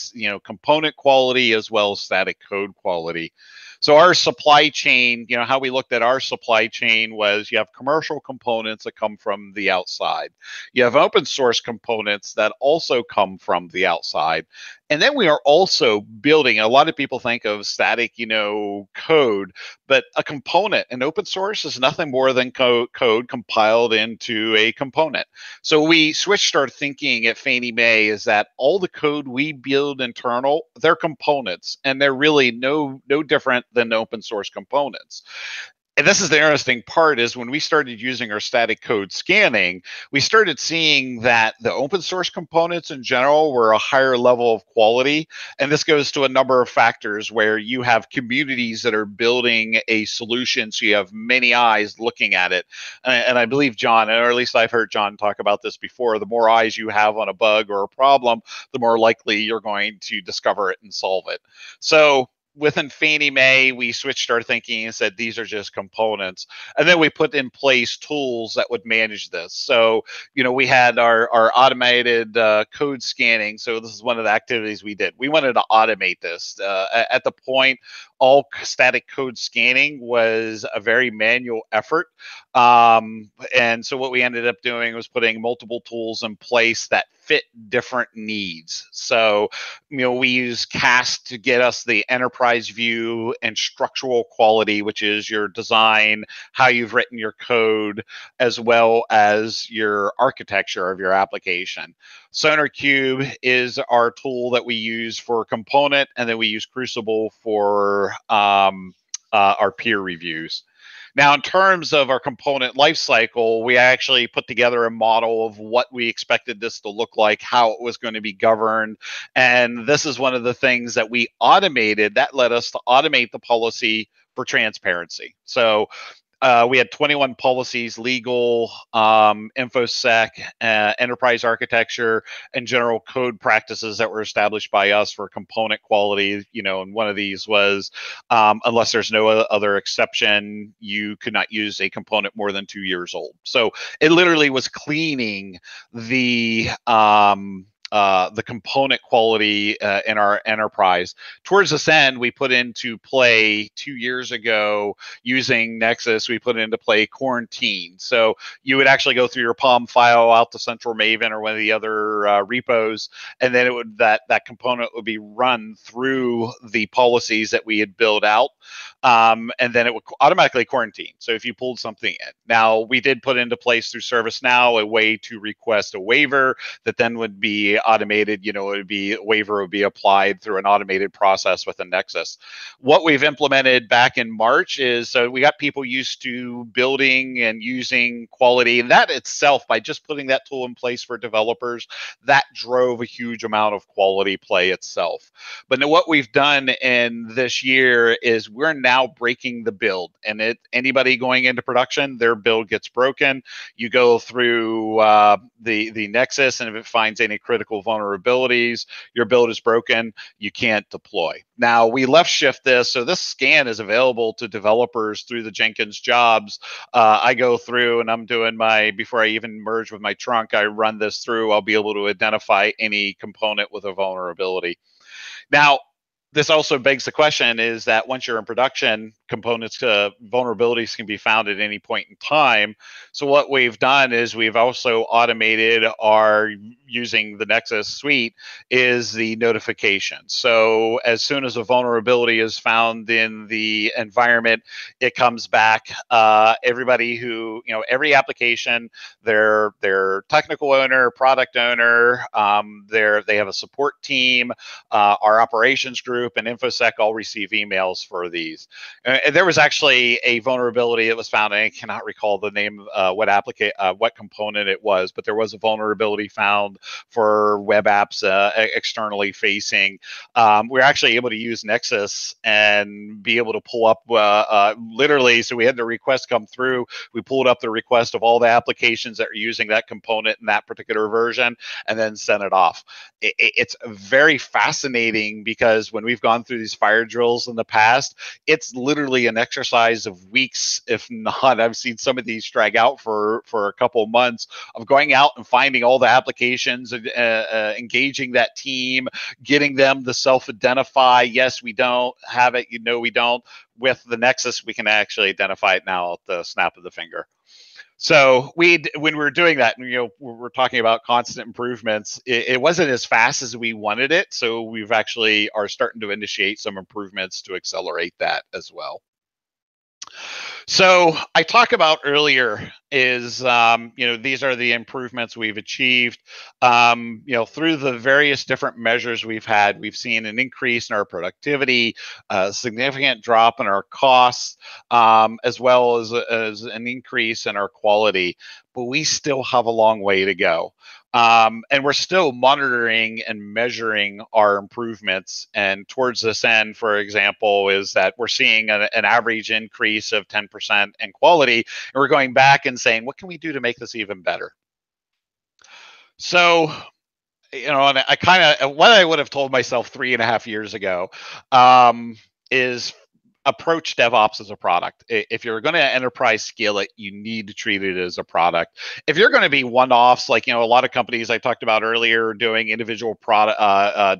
component quality as well as static code quality. So our supply chain, how we looked at our supply chain was you have commercial components that come from the outside. You have open source components that also come from the outside. And then we are also building, a lot of people think of static, code, but a component, an open source is nothing more than code compiled into a component. So we switched our thinking at Fannie Mae is that all the code we build internal, they're components, and they're really no different than open source components. And this is the interesting part is when we started using our static code scanning, we started seeing that the open source components in general were a higher level of quality. And this goes to a number of factors where you have communities that are building a solution. So you have many eyes looking at it. And I believe John, or at least I've heard John talk about this before, the more eyes you have on a bug or a problem, the more likely you're going to discover it and solve it. So within Fannie Mae, we switched our thinking and said, these are just components. And then we put in place tools that would manage this. So, we had our automated code scanning. So this is one of the activities we did. We wanted to automate this. At the point, all static code scanning was a very manual effort. And so what we ended up doing was putting multiple tools in place that fit different needs. So, we use CAST to get us the enterprise view and structural quality, which is your design, how you've written your code, as well as your architecture of your application. SonarCube is our tool that we use for component, and then we use Crucible for our peer reviews. Now, in terms of our component lifecycle, we actually put together a model of what we expected this to look like, how it was going to be governed. And this is one of the things that we automated that led us to automate the policy for transparency. So we had 21 policies: legal, InfoSec, enterprise architecture, and general code practices that were established by us for component quality. And one of these was, unless there's no other exception, you could not use a component more than 2 years old. So it literally was cleaning the the component quality in our enterprise. Towards this end, we put into play 2 years ago using Nexus. We put into play quarantine. So you would actually go through your POM file out to Central Maven or one of the other repos, and then it would that component would be run through the policies that we had built out, and then it would automatically quarantine. So if you pulled something in, now we did put into place through ServiceNow a way to request a waiver that then would be automated. It would be waiver would be applied through an automated process within Nexus. What we've implemented back in March is, so we got people used to building and using quality, and that itself, by just putting that tool in place for developers, that drove a huge amount of quality play itself. But now what we've done in this year is we're now breaking the build, and anybody going into production, their build gets broken. You go through the Nexus, and if it finds any critical vulnerabilities, your build is broken, you can't deploy. Now, we left shift this, so this scan is available to developers through the Jenkins jobs. I go through and I'm doing before I even merge with my trunk, I run this through. I'll be able to identify any component with a vulnerability. Now, this also begs the question is that once you're in production, components, vulnerabilities can be found at any point in time. So what we've done is we've also automated our, using the Nexus suite, is the notification. So as soon as a vulnerability is found in the environment, it comes back. Everybody who, every application, their technical owner, product owner, they have a support team, our operations group, and InfoSec all receive emails for these. And there was actually a vulnerability that was found, and I cannot recall the name, what component it was, but there was a vulnerability found for web apps externally facing. We're actually able to use Nexus and be able to pull up literally, so we had the request come through, we pulled up the request of all the applications that are using that component in that particular version, and then sent it off. It's very fascinating because when we've gone through these fire drills in the past, it's literally an exercise of weeks, if not, I've seen some of these drag out for a couple of months of going out and finding all the applications, engaging that team, getting them to self-identify. Yes, we don't have it. We don't. With the Nexus, we can actually identify it now at the snap of the finger. So when we were doing that, we're talking about constant improvements. It wasn't as fast as we wanted it. So we've actually are starting to initiate some improvements to accelerate that as well. So I talked about earlier is, these are the improvements we've achieved. Through the various different measures we've had, we've seen an increase in our productivity, a significant drop in our costs, as well as an increase in our quality. But we still have a long way to go. And we're still monitoring and measuring our improvements. And towards this end, for example, is that we're seeing an average increase of 10% in quality. And we're going back and saying, what can we do to make this even better? So, and I kind of, what I would have told myself 3.5 years ago is approach DevOps as a product. If you're going to enterprise scale it, you need to treat it as a product. If you're going to be one-offs, like a lot of companies I talked about earlier doing individual product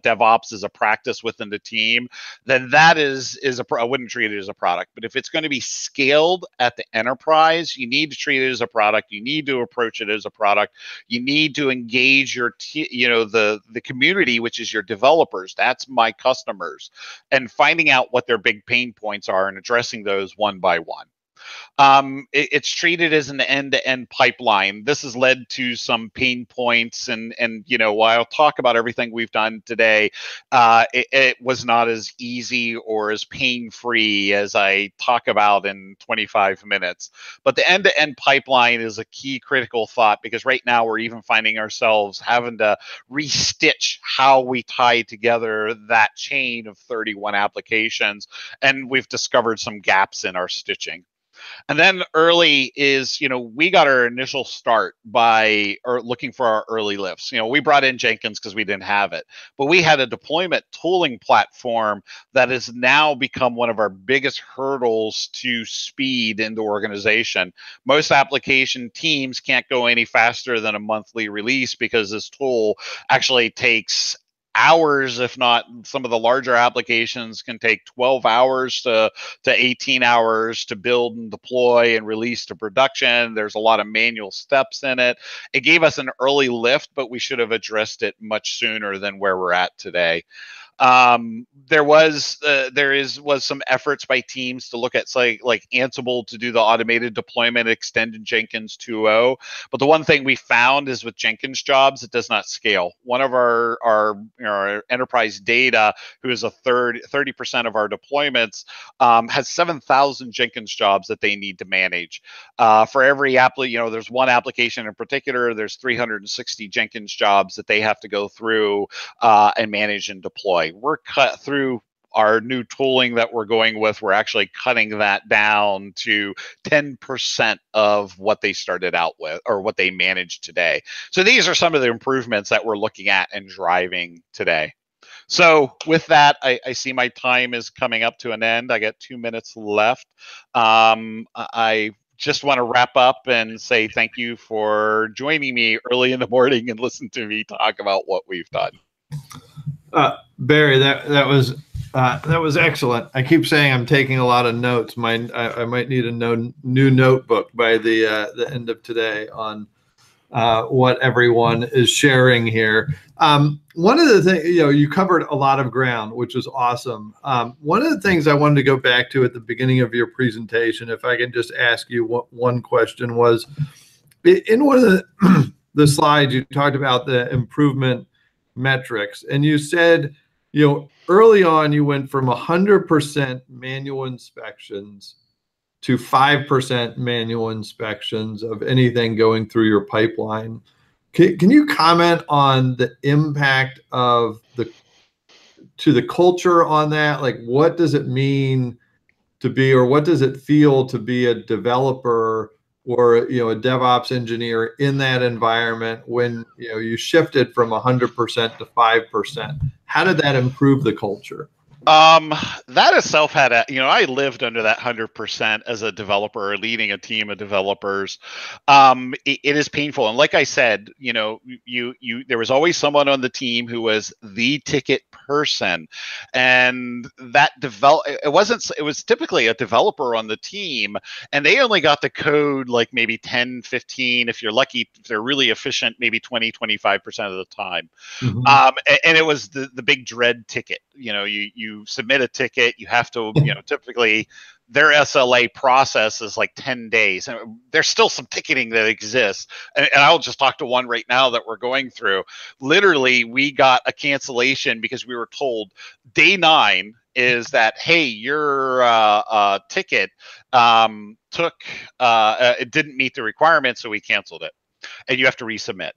DevOps as a practice within the team, then that I wouldn't treat it as a product. But if it's going to be scaled at the enterprise, you need to treat it as a product. You need to approach it as a product. You need to engage your the community, which is your developers. That's my customers, and finding out what their big pain points are and addressing those one by one. It's treated as an end-to-end pipeline. This has led to some pain points, and while I'll talk about everything we've done today, it was not as easy or as pain-free as I talk about in 25 minutes. But the end-to-end pipeline is a key critical thought, because right now we're even finding ourselves having to restitch how we tie together that chain of 31 applications, and we've discovered some gaps in our stitching. And then early is, we got our initial start by looking for our early lifts. We brought in Jenkins because we didn't have it, but we had a deployment tooling platform that has now become one of our biggest hurdles to speed in the organization. Most application teams can't go any faster than a monthly release because this tool actually takes hours, if not some of the larger applications can take 12 hours to 18 hours to build and deploy and release to production. There's a lot of manual steps in it. It gave us an early lift, but we should have addressed it much sooner than where we're at today. There was some efforts by teams to look at like Ansible to do the automated deployment, extended Jenkins 2.0. But the one thing we found is with Jenkins jobs, it does not scale. One of our enterprise data, who is 30% of our deployments, has 7,000 Jenkins jobs that they need to manage. For every there's one application in particular, there's 360 Jenkins jobs that they have to go through and manage and deploy. We're cut through our new tooling that we're going with. We're actually cutting that down to 10% of what they started out with or what they manage today. So these are some of the improvements that we're looking at and driving today. So with that, I see my time is coming up to an end. I got 2 minutes left. I just want to wrap up and say thank you for joining me early in the morning and listen to me talk about what we've done. Barry, that was excellent. I keep saying I'm taking a lot of notes. I might need a new notebook by the end of today on what everyone is sharing here. One of the things, you covered a lot of ground, which was awesome. One of the things I wanted to go back to at the beginning of your presentation, if I can just ask you one question, was in one of the slides you talked about the improvement metrics, and you said, early on you went from 100% manual inspections to 5% manual inspections of anything going through your pipeline. Can you comment on the impact of to the culture on that? Like, what does it mean to be, or what does it feel to be a developer or a DevOps engineer in that environment when you shifted from 100% to 5%? How did that improve the culture? That itself had I lived under that 100% as a developer, leading a team of developers. It is painful. And like I said, there was always someone on the team who was the ticket person, and it was typically a developer on the team, and they only got the code like maybe 10, 15, if you're lucky, if they're really efficient, maybe 20, 25% of the time. Mm-hmm. And it was the big dread ticket. You submit a ticket, you have to, typically their SLA process is like 10 days. And there's still some ticketing that exists. And I'll just talk to one right now that we're going through. Literally, we got a cancellation because we were told day 9 is that, hey, your ticket it didn't meet the requirements, so we canceled it. And you have to resubmit.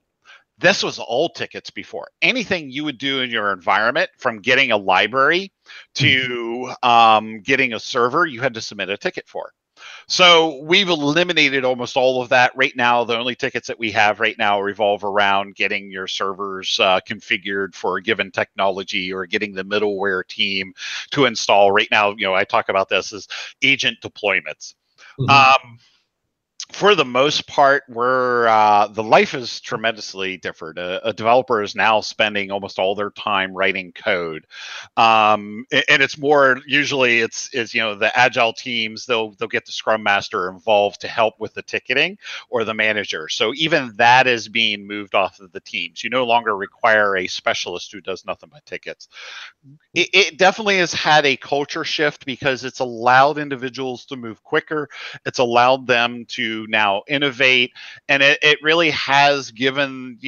This was all tickets before. Anything you would do in your environment, from getting a library to getting a server, you had to submit a ticket for. So we've eliminated almost all of that. Right now, the only tickets that we have right now revolve around getting your servers configured for a given technology, or getting the middleware team to install. Right now, I talk about this as agent deployments. Mm-hmm. For the most part, the life is tremendously different. A developer is now spending almost all their time writing code, and it's more usually it's the agile teams. They'll get the Scrum Master involved to help with the ticketing, or the manager. So even that is being moved off of the teams. You no longer require a specialist who does nothing but tickets. It definitely has had a culture shift because it's allowed individuals to move quicker. It's allowed them to now innovate, and it really has given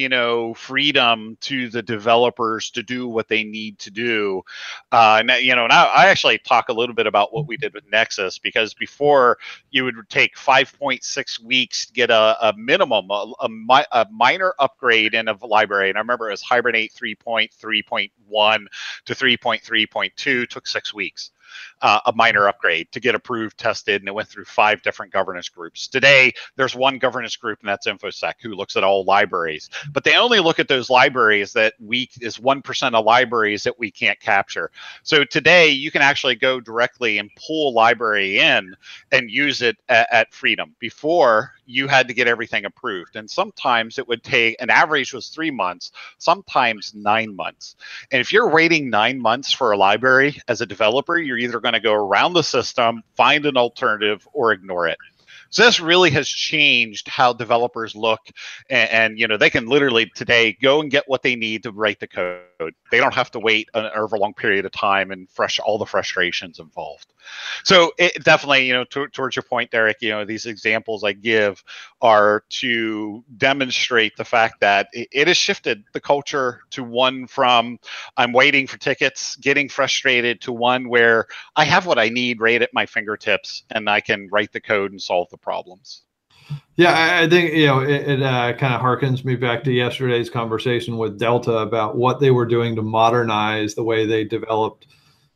freedom to the developers to do what they need to do. And I actually talk a little bit about what we did with Nexus, because before you would take 5.6 weeks to get a minimum, a minor upgrade in a library. And I remember it was Hibernate 3.3.1 to 3.3.2 took 6 weeks. a minor upgrade to get approved, tested, and it went through 5 different governance groups. Today, there's one governance group, and that's InfoSec, who looks at all libraries. But they only look at those libraries that is 1% of libraries that we can't capture. So today, you can actually go directly and pull a library in and use it at freedom. Before, you had to get everything approved. And sometimes it would take, an average was 3 months, sometimes 9 months. And if you're waiting 9 months for a library as a developer, you're either going to go around the system, find an alternative, or ignore it. So this really has changed how developers look, and you know, they can literally today go and get what they need to write the code. They don't have to wait an over long period of time and all the frustrations involved. So it definitely, you know, towards your point, Derek, you know, these examples I give are to demonstrate the fact that it has shifted the culture to one from I'm waiting for tickets, getting frustrated, to one where I have what I need right at my fingertips and I can write the code and solve the problems. Yeah, I think, you know, it kind of harkens me back to yesterday's conversation with Delta about what they were doing to modernize the way they developed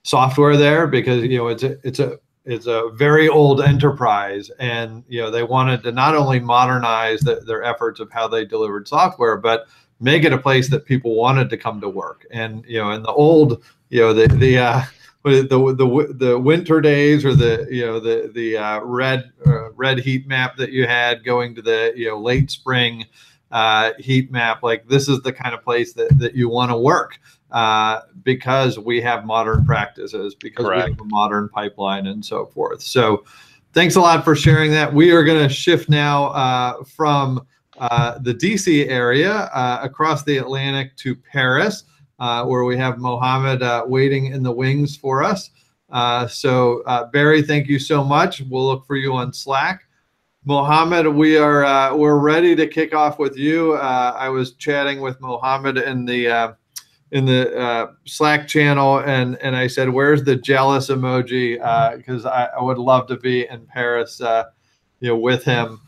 software there, because, you know, it's a very old enterprise, and, you know, they wanted to not only modernize their efforts of how they delivered software, but make it a place that people wanted to come to work. And, you know, in the old, you know, the winter days, or the red heat map that you had going to the, you know, late spring heat map, like this is the kind of place that you want to work, because we have modern practices, because we have a modern pipeline and so forth. So thanks a lot for sharing that. We are going to shift now from the DC area across the Atlantic to Paris, where we have Mohamed waiting in the wings for us. So Barry, thank you so much. We'll look for you on Slack. Mohamed, we're ready to kick off with you. I was chatting with Mohamed in the Slack channel, and I said, "Where's the jealous emoji?" Because I would love to be in Paris, you know, with him.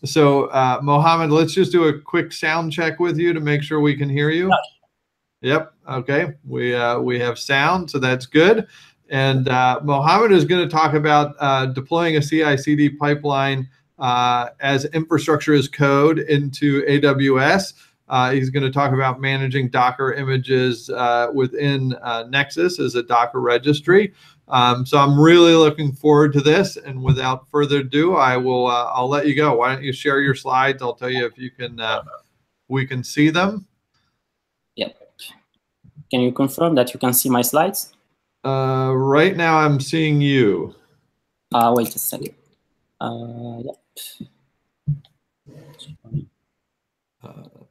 So Mohamed, let's just do a quick sound check with you to make sure we can hear you. Yep. Okay. We have sound, so that's good. And Mohamed is going to talk about deploying a CI/CD pipeline as infrastructure as code into AWS. He's going to talk about managing Docker images within Nexus as a Docker registry. So I'm really looking forward to this. And without further ado, I'll let you go. Why don't you share your slides? I'll tell you if you can. We can see them. Yep. Can you confirm that you can see my slides? Right now, I'm seeing you. Wait a second. Yep.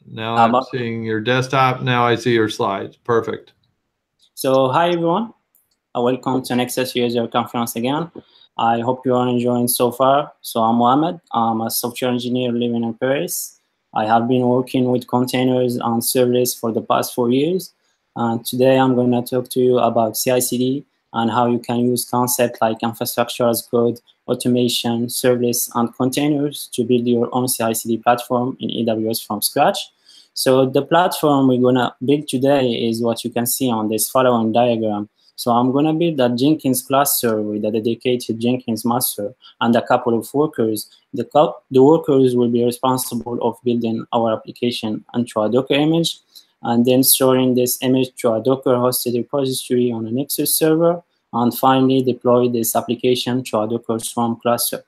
Now I'm seeing your desktop. Now I see your slides. Perfect. So hi, everyone. Welcome to Nexus User Conference again. I hope you are enjoying so far. So I'm Mohamed. I'm a software engineer living in Paris. I have been working with containers and serverless for the past 4 years. And today I'm going to talk to you about CI/CD and how you can use concepts like infrastructure as code, automation, serverless, and containers to build your own CI/CD platform in AWS from scratch. So the platform we're going to build today is what you can see on this following diagram. So I'm going to build a Jenkins cluster with a dedicated Jenkins master and a couple of workers. The workers will be responsible of building our application into a Docker image, and then storing this image to a Docker-hosted repository on a Nexus server, and finally deploy this application to a Docker Swarm cluster.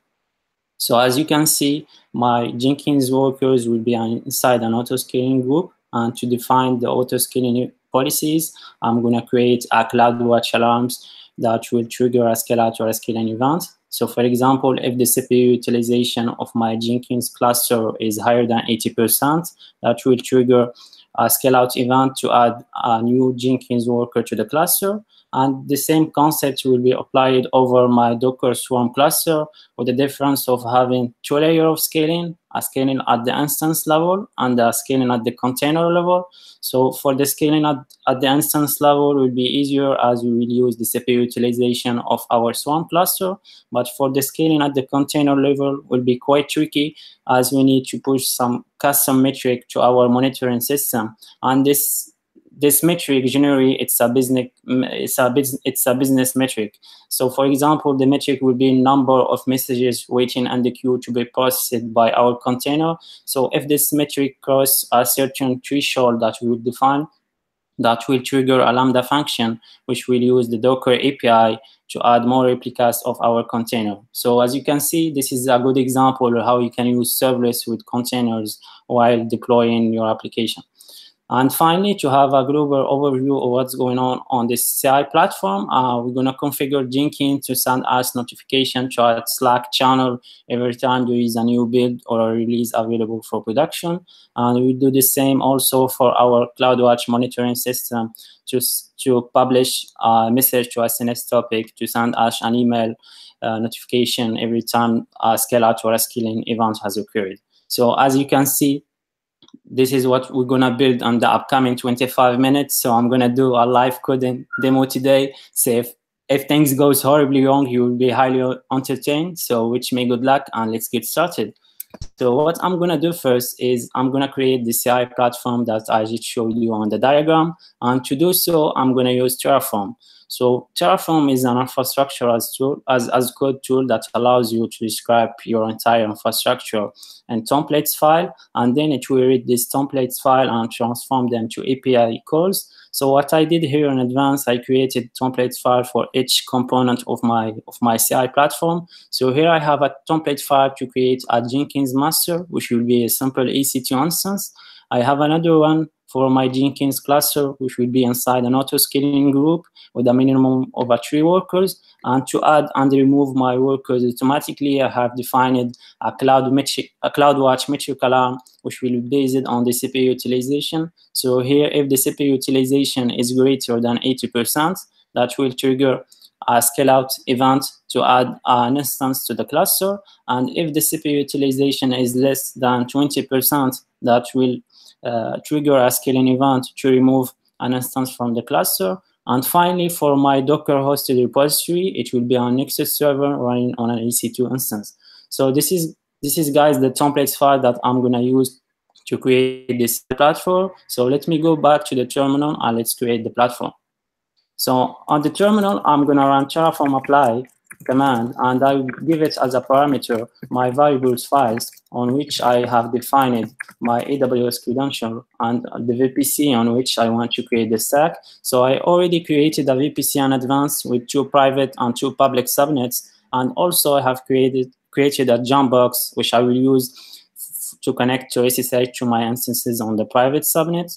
So as you can see, my Jenkins workers will be inside an auto-scaling group, and to define the auto-scaling policies, I'm going to create a CloudWatch alarms that will trigger a scale-out or a scaling event. So for example, if the CPU utilization of my Jenkins cluster is higher than 80%, that will trigger a scale-out event to add a new Jenkins worker to the cluster. And the same concept will be applied over my Docker Swarm cluster, with the difference of having 2 layers of scaling, a scaling at the instance level and a scaling at the container level. So for the scaling at the instance level, it will be easier as we will use the CPU utilization of our Swarm cluster. But for the scaling at the container level will be quite tricky, as we need to push some custom metric to our monitoring system. And this this metric generally it's a business metric. So for example, the metric will be number of messages waiting in the queue to be processed by our container. So if this metric crosses a certain threshold that we will define, that will trigger a Lambda function, which will use the Docker API to add more replicas of our container. So as you can see, this is a good example of how you can use serverless with containers while deploying your application. And finally, to have a global overview of what's going on this CI platform, we're going to configure Jenkins to send us notification to our Slack channel every time there is a new build or a release available for production. And we do the same also for our CloudWatch monitoring system to publish a message to a SNS topic to send us an email notification every time a scale out or a scaling event has occurred. So as you can see, this is what we're going to build on the upcoming 25 minutes. So I'm going to do a live coding demo today. So if things goes horribly wrong, you will be highly entertained. So wish me good luck, and let's get started. So what I'm going to do first is I'm going to create the CI platform that I just showed you on the diagram. And to do so, I'm going to use Terraform. So Terraform is an infrastructure as code tool that allows you to describe your entire infrastructure and templates file, and then it will read this templates file and transform them to API calls. So what I did here in advance, I created template file for each component of my CI platform. So here I have a template file to create a Jenkins master, which will be a simple EC2 instance. I have another one for my Jenkins cluster, which will be inside an auto-scaling group with a minimum of 3 workers. And to add and remove my workers automatically, I have defined a CloudWatch metric alarm, which will be based on the CPU utilization. So here, if the CPU utilization is greater than 80%, that will trigger a scale-out event to add an instance to the cluster. And if the CPU utilization is less than 20%, that will trigger a scaling event to remove an instance from the cluster. And finally, for my Docker hosted repository, it will be a Nexus server running on an EC2 instance. So this is guys the templates file that I'm gonna use to create this platform. So let me go back to the terminal and let's create the platform. So on the terminal, I'm gonna run Terraform apply command, and I will give it as a parameter my variables files on which I have defined my AWS credential and the VPC on which I want to create the stack. So I already created a VPC in advance with 2 private and 2 public subnets, and also I have created a jump box which I will use to connect to SSH to my instances on the private subnet.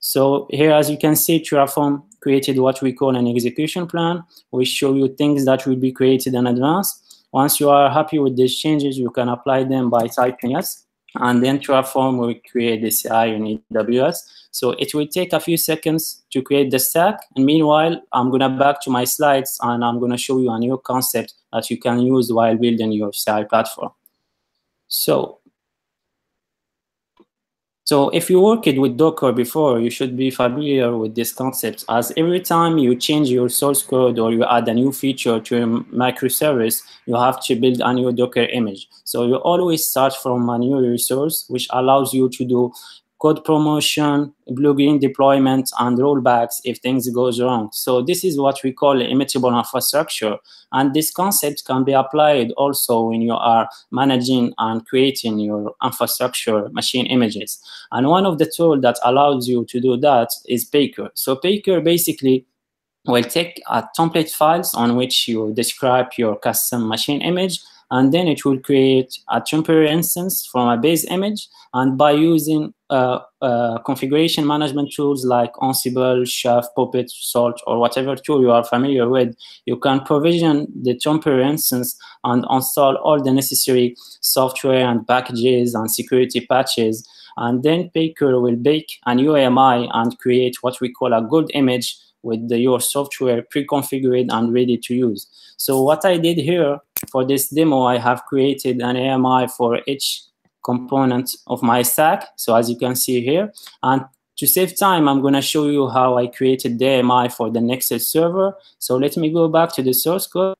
So here, as you can see, Terraform created what we call an execution plan. We show you things that will be created in advance. Once you are happy with these changes, you can apply them by typing yes, and then Terraform will create the CI in AWS. So it will take a few seconds to create the stack. And meanwhile, I'm going to back to my slides, and I'm going to show you a new concept that you can use while building your CI platform. So if you worked with Docker before, you should be familiar with this concept, as every time you change your source code or you add a new feature to a microservice, you have to build a new Docker image. So you always start from a new resource, which allows you to do code promotion, blue-green deployment, and rollbacks if things goes wrong. So this is what we call immutable infrastructure. And this concept can be applied also when you are managing and creating your infrastructure machine images. And one of the tools that allows you to do that is Packer. So Packer basically will take template files on which you describe your custom machine image, and then it will create a temporary instance from a base image. And by using configuration management tools like Ansible, Chef, Puppet, Salt, or whatever tool you are familiar with, you can provision the temporary instance and install all the necessary software and packages and security patches. And then Packer will bake a new AMI and create what we call a gold image with your software pre-configured and ready to use. So what I did here for this demo, I have created an AMI for each component of my stack. So as you can see here, and to save time, I'm going to show you how I created the AMI for the Nexus server. So let me go back to the source code.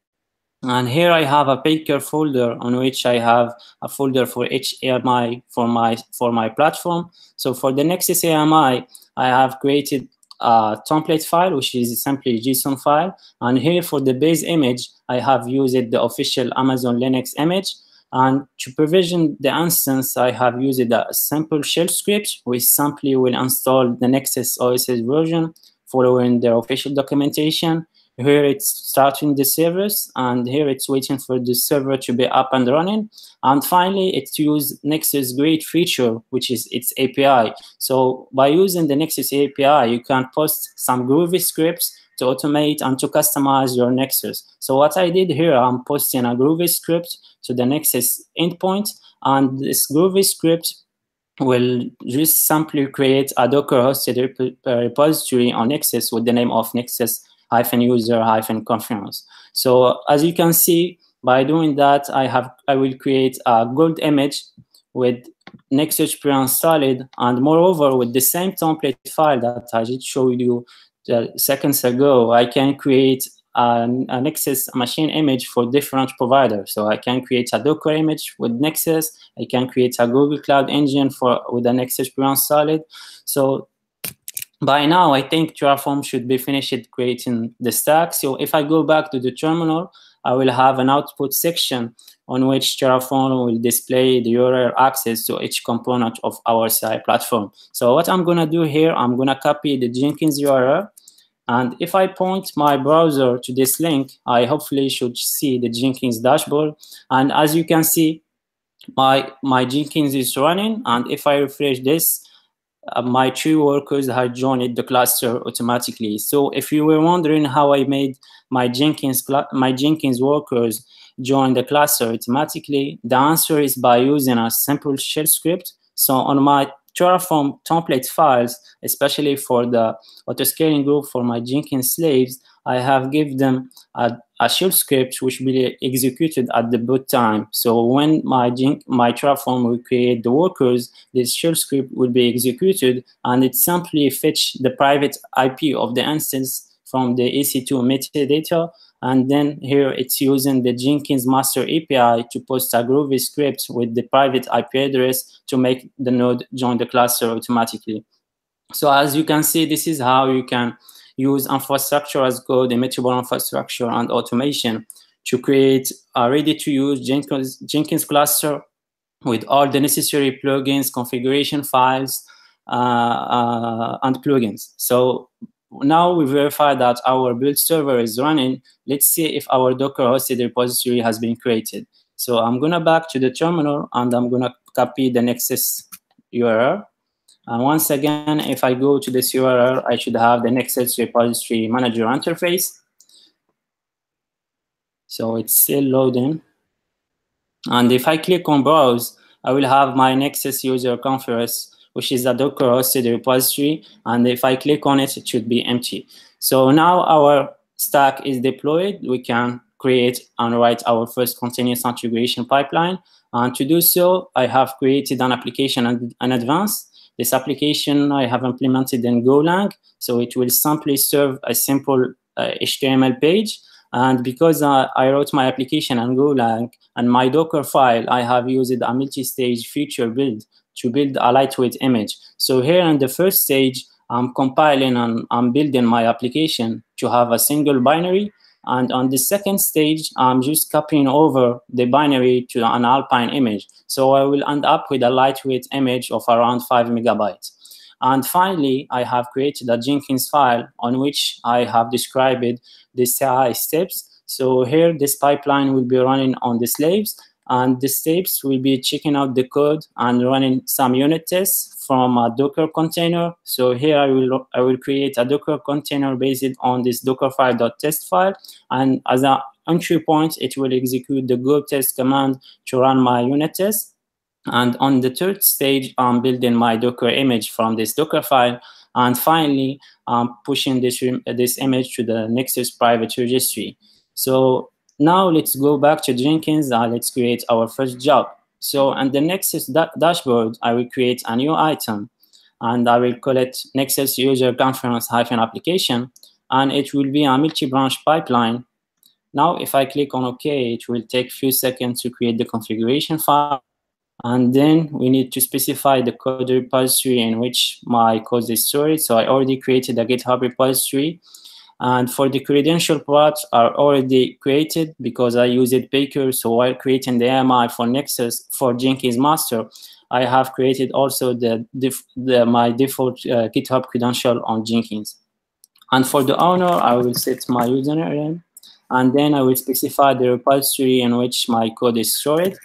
And here I have a Packer folder on which I have a folder for each AMI for my platform. So for the Nexus AMI, I have created a template file, which is simply JSON file. And here for the base image, I have used the official Amazon Linux image. And to provision the instance, I have used a simple shell script, which simply will install the Nexus OSS version following their official documentation. Here it's starting the service, and here it's waiting for the server to be up and running. And finally, it's used Nexus great feature, which is its API. So by using the Nexus API, you can post some Groovy scripts to automate and to customize your Nexus. So what I did here, I'm posting a Groovy script to the Nexus endpoint, and this Groovy script will just simply create a Docker hosted repository on Nexus with the name of Nexus-user-conference. So as you can see, by doing that, I will create a gold image with Nexus pre-installed, and moreover, with the same template file that I just showed you seconds ago, I can create a Nexus machine image for different providers. So I can create a Docker image with Nexus. I can create a Google Cloud Engine with a Nexus pre-installed. So by now, I think Terraform should be finished creating the stack. So if I go back to the terminal, I will have an output section on which Terraform will display the URL access to each component of our CI platform. So what I'm going to do here, I'm going to copy the Jenkins URL. And if I point my browser to this link, I hopefully should see the Jenkins dashboard. And as you can see, my Jenkins is running. And if I refresh this, my 3 workers have joined the cluster automatically. So if you were wondering how I made my Jenkins workers join the cluster automatically, the answer is by using a simple shell script. So on my Terraform template files, especially for the autoscaling group for my Jenkins slaves, I have given them a shell script which will be executed at the boot time. So when my Terraform will create the workers, this shell script will be executed, and it simply fetch the private IP of the instance from the EC2 metadata. And then here it's using the Jenkins master API to post a Groovy script with the private IP address to make the node join the cluster automatically. So as you can see, this is how you can use infrastructure as code, immutable infrastructure, and automation to create a ready-to-use Jenkins cluster with all the necessary plugins, configuration files, and plugins. So now we verify that our build server is running. Let's see if our Docker hosted repository has been created. So I'm going to back to the terminal, and I'm going to copy the Nexus URL. And once again, if I go to this URL, I should have the Nexus repository manager interface. So it's still loading. And if I click on browse, I will have my Nexus user conference, which is a Docker hosted repository. And if I click on it, it should be empty. So now our stack is deployed. We can create and write our first continuous integration pipeline. And to do so, I have created an application in advance. This application I have implemented in Golang. So it will simply serve a simple HTML page. And because I wrote my application in Golang and my Docker file, I have used a multi-stage feature build to build a lightweight image. So here in the first stage, I'm compiling and I'm building my application to have a single binary. And on the second stage, I'm just copying over the binary to an Alpine image. So I will end up with a lightweight image of around 5 megabytes. And finally, I have created a Jenkins file on which I have described the CI steps. So here, this pipeline will be running on the slaves, and the steps will be checking out the code and running some unit tests from a Docker container. So here I will create a Docker container based on this dockerfile.test file, and as an entry point, it will execute the go test command to run my unit test. And on the third stage, I'm building my Docker image from this Docker file. And finally, I'm pushing this image to the Nexus private registry. So now let's go back to Jenkins and let's create our first job. So on the Nexus dashboard, I will create a new item, and I will call it Nexus user conference-application, and it will be a multi-branch pipeline. Now, if I click on OK, it will take a few seconds to create the configuration file. And then we need to specify the code repository in which my code is stored. So I already created a GitHub repository. And for the credential part are already created because I used Baker. So while creating the AMI for Nexus for Jenkins master, I have created also my default GitHub credential on Jenkins. And for the owner, I will set my username, and then I will specify the repository in which my code is stored.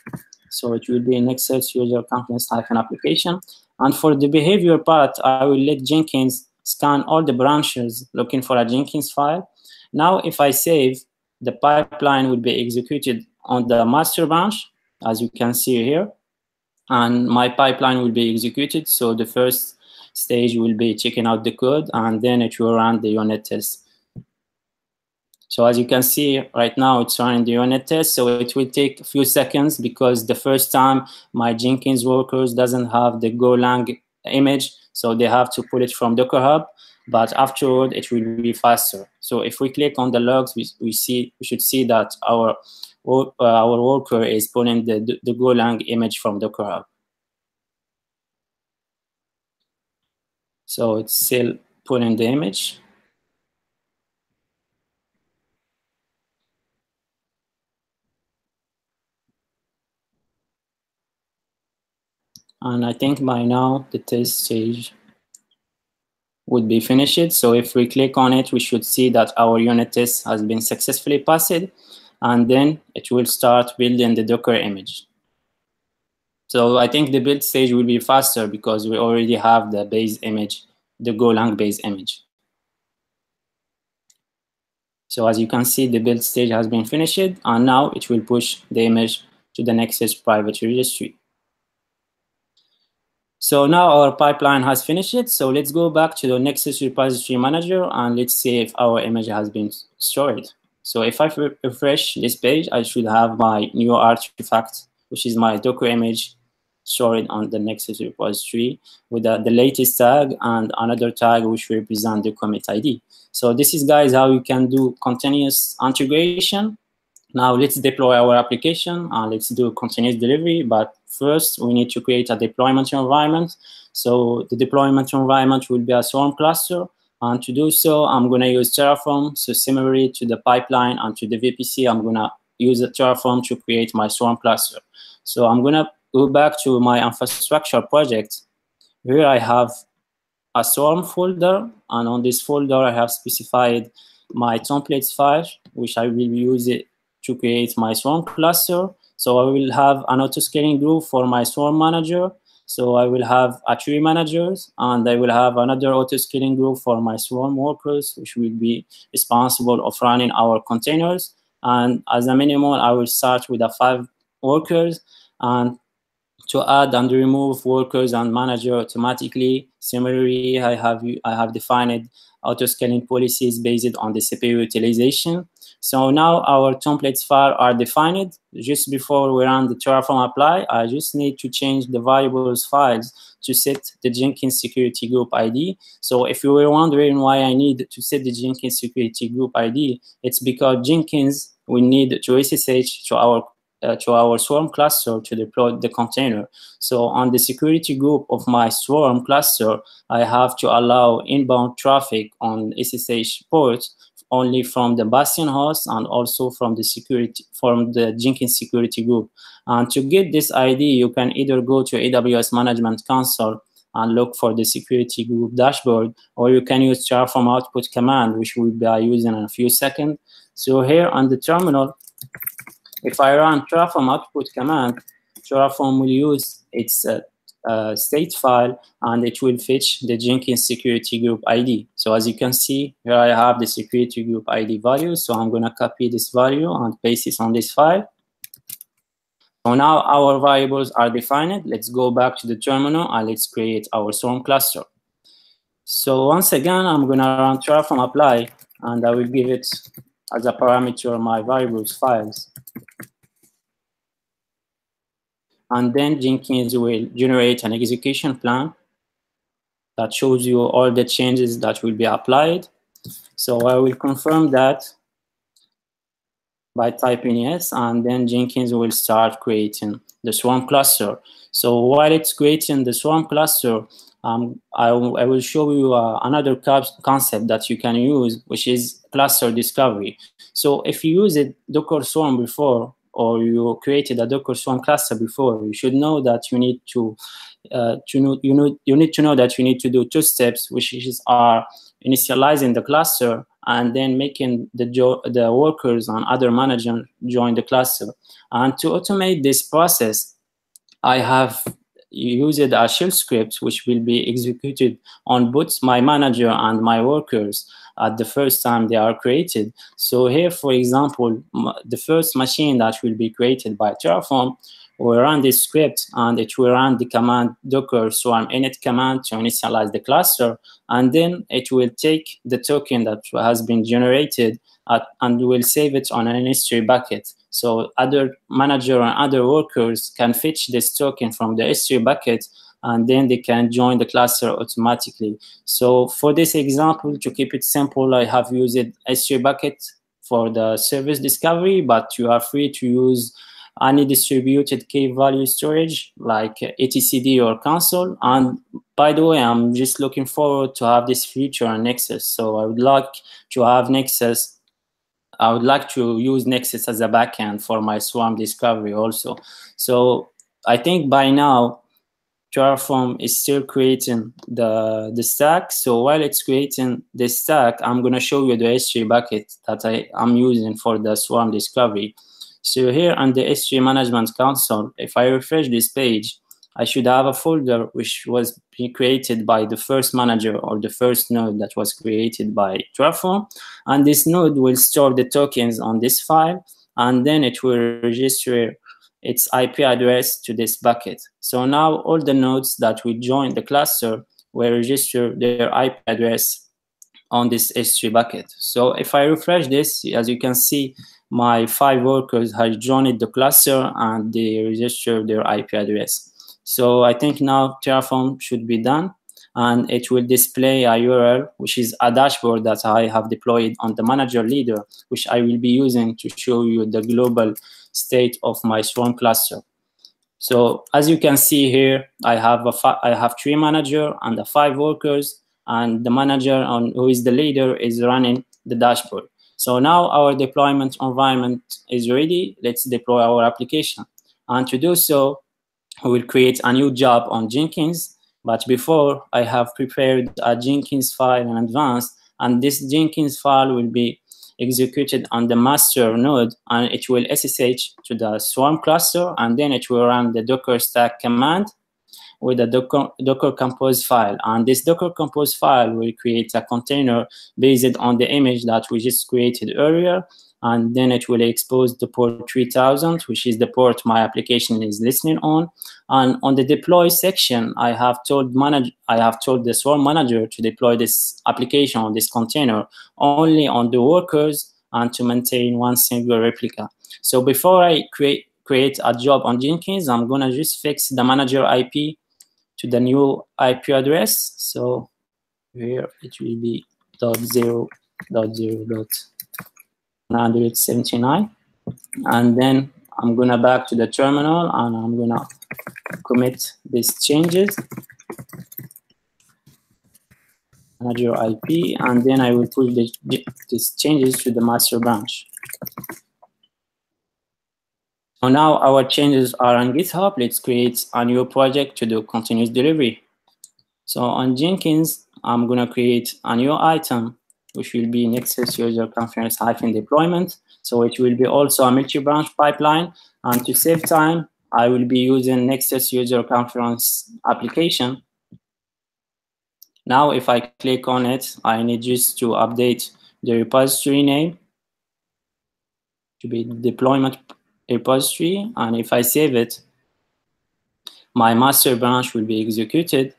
So it will be Nexus user conference-application. And for the behavior part, I will let Jenkins scan all the branches looking for a Jenkins file. Now, if I save, the pipeline will be executed on the master branch, as you can see here. And my pipeline will be executed. So the first stage will be checking out the code, and then it will run the unit test. So as you can see right now, it's running the unit test. So it will take a few seconds because the first time my Jenkins workers doesn't have the Golang image, so they have to pull it from Docker Hub. But afterward, it will be faster. So if we click on the logs, we should see that our worker is pulling the Golang image from Docker Hub. So it's still pulling the image. And I think by now the test stage would be finished. So if we click on it, we should see that our unit test has been successfully passed, and then it will start building the Docker image. So I think the build stage will be faster because we already have the base image, the Golang base image. So as you can see, the build stage has been finished, and now it will push the image to the Nexus private registry. So now our pipeline has finished. So let's go back to the Nexus repository manager and let's see if our image has been stored. So if I refresh this page, I should have my new artifact, which is my Docker image stored on the Nexus repository with the latest tag and another tag which represent the commit ID. So this is, guys, how you can do continuous integration. Now let's deploy our application and let's do continuous delivery. But first, we need to create a deployment environment. So the deployment environment will be a Swarm cluster. And to do so, I'm going to use Terraform. So similarly to the pipeline and to the VPC, I'm going to use the Terraform to create my Swarm cluster. So I'm going to go back to my infrastructure project. Here I have a Swarm folder. And on this folder, I have specified my templates file, which I will use it to create my Swarm cluster. So I will have an auto-scaling group for my Swarm manager. So I will have a tree managers, and I will have another auto-scaling group for my Swarm workers, which will be responsible of running our containers. And as a minimum, I will start with 5 workers. And to add and remove workers and manager automatically, similarly, I have defined auto-scaling policies based on the CPU utilization. So now our templates file are defined. Just before we run the Terraform apply, I just need to change the variables files to set the Jenkins security group ID. So if you were wondering why I need to set the Jenkins security group ID, it's because Jenkins will need to SSH to our Swarm cluster to deploy the container. So on the security group of my Swarm cluster, I have to allow inbound traffic on SSH ports only from the Bastion host and also from the Jenkins security group. And to get this ID, you can either go to AWS Management Console and look for the security group dashboard, or you can use Terraform output command, which we'll be using in a few seconds. So here on the terminal, if I run Terraform output command, Terraform will use its state file, and it will fetch the Jenkins security group ID. So as you can see, here I have the security group ID value. So I'm going to copy this value and paste it on this file. So now our variables are defined. Let's go back to the terminal and let's create our Swarm cluster. So once again, I'm going to run Terraform apply, and I will give it as a parameter my variables files. And then Jenkins will generate an execution plan that shows you all the changes that will be applied. So I will confirm that by typing yes, and then Jenkins will start creating the Swarm cluster. So while it's creating the Swarm cluster, I will show you another concept that you can use, which is cluster discovery. So if you use it Docker Swarm before, or you created a Docker Swarm cluster before, you should know that you need to know that you need to do two steps, which are initializing the cluster and then making the workers and other managers join the cluster. And to automate this process, I have used a shell script which will be executed on both my manager and my workers at the first time they are created. So here, for example, the first machine that will be created by Terraform will run this script, and it will run the command docker swarm init command to initialize the cluster, and then it will take the token that has been generated and will save it on an S3 bucket. So other manager and other workers can fetch this token from the S3 bucket, and then they can join the cluster automatically. So for this example, to keep it simple, I have used S3 bucket for the service discovery, but you are free to use any distributed key value storage like etcd or console. And by the way, I'm just looking forward to have this feature on Nexus. So I would like to have Nexus. I would like to use Nexus as a backend for my Swarm discovery also. So I think by now, Terraform is still creating the stack. So while it's creating the stack, I'm going to show you the S3 bucket that I'm using for the Swarm discovery. So here on the S3 management console, if I refresh this page, I should have a folder which was created by the first manager or the first node that was created by Terraform. And this node will store the tokens on this file, and then it will register its IP address to this bucket. So now all the nodes that will join the cluster will register their IP address on this S3 bucket. So if I refresh this, as you can see, my 5 workers have joined the cluster and they register their IP address. So I think now Terraform should be done, and it will display a URL, which is a dashboard that I have deployed on the manager leader, which I will be using to show you the global state of my Swarm cluster. So as you can see here, I have 3 managers and 5 workers, and the manager who is the leader is running the dashboard. So now our deployment environment is ready. Let's deploy our application. And to do so, we will create a new job on Jenkins. But before, I have prepared a Jenkins file in advance, and this Jenkins file will be executed on the master node, and it will SSH to the Swarm cluster, and then it will run the docker stack command with a docker compose file. And this docker compose file will create a container based on the image that we just created earlier, and then it will expose the port 3000, which is the port my application is listening on. And on the deploy section, I have told the Swarm manager to deploy this application on this container only on the workers and to maintain one single replica. So before I create a job on Jenkins, I'm gonna just fix the manager IP to the new IP address. So here it will be 0.0.0.179, and then I'm gonna back to the terminal and I'm gonna commit these changes, manager IP, and then I will push these changes to the master branch. So now our changes are on GitHub. Let's create a new project to do continuous delivery. So on Jenkins, I'm gonna create a new item, which will be Nexus user conference -deployment. So it will be also a multi-branch pipeline. And to save time, I will be using Nexus user conference application. Now, if I click on it, I need just to update the repository name to be deployment repository. And if I save it, my master branch will be executed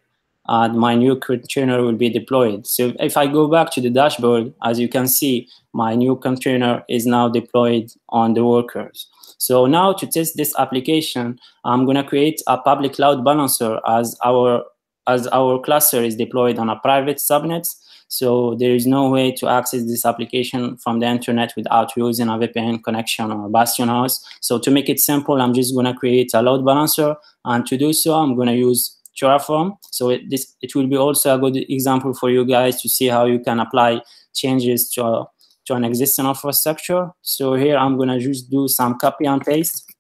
and my new container will be deployed. So if I go back to the dashboard, as you can see, my new container is now deployed on the workers. So now to test this application, I'm gonna create a public load balancer as our as our cluster is deployed on a private subnet, so there is no way to access this application from the internet without using a VPN connection or Bastion host. So to make it simple, I'm just going to create a load balancer, and to do so, I'm going to use Terraform. So it will be also a good example for you guys to see how you can apply changes to an existing infrastructure. So here I'm going to just do some copy and paste,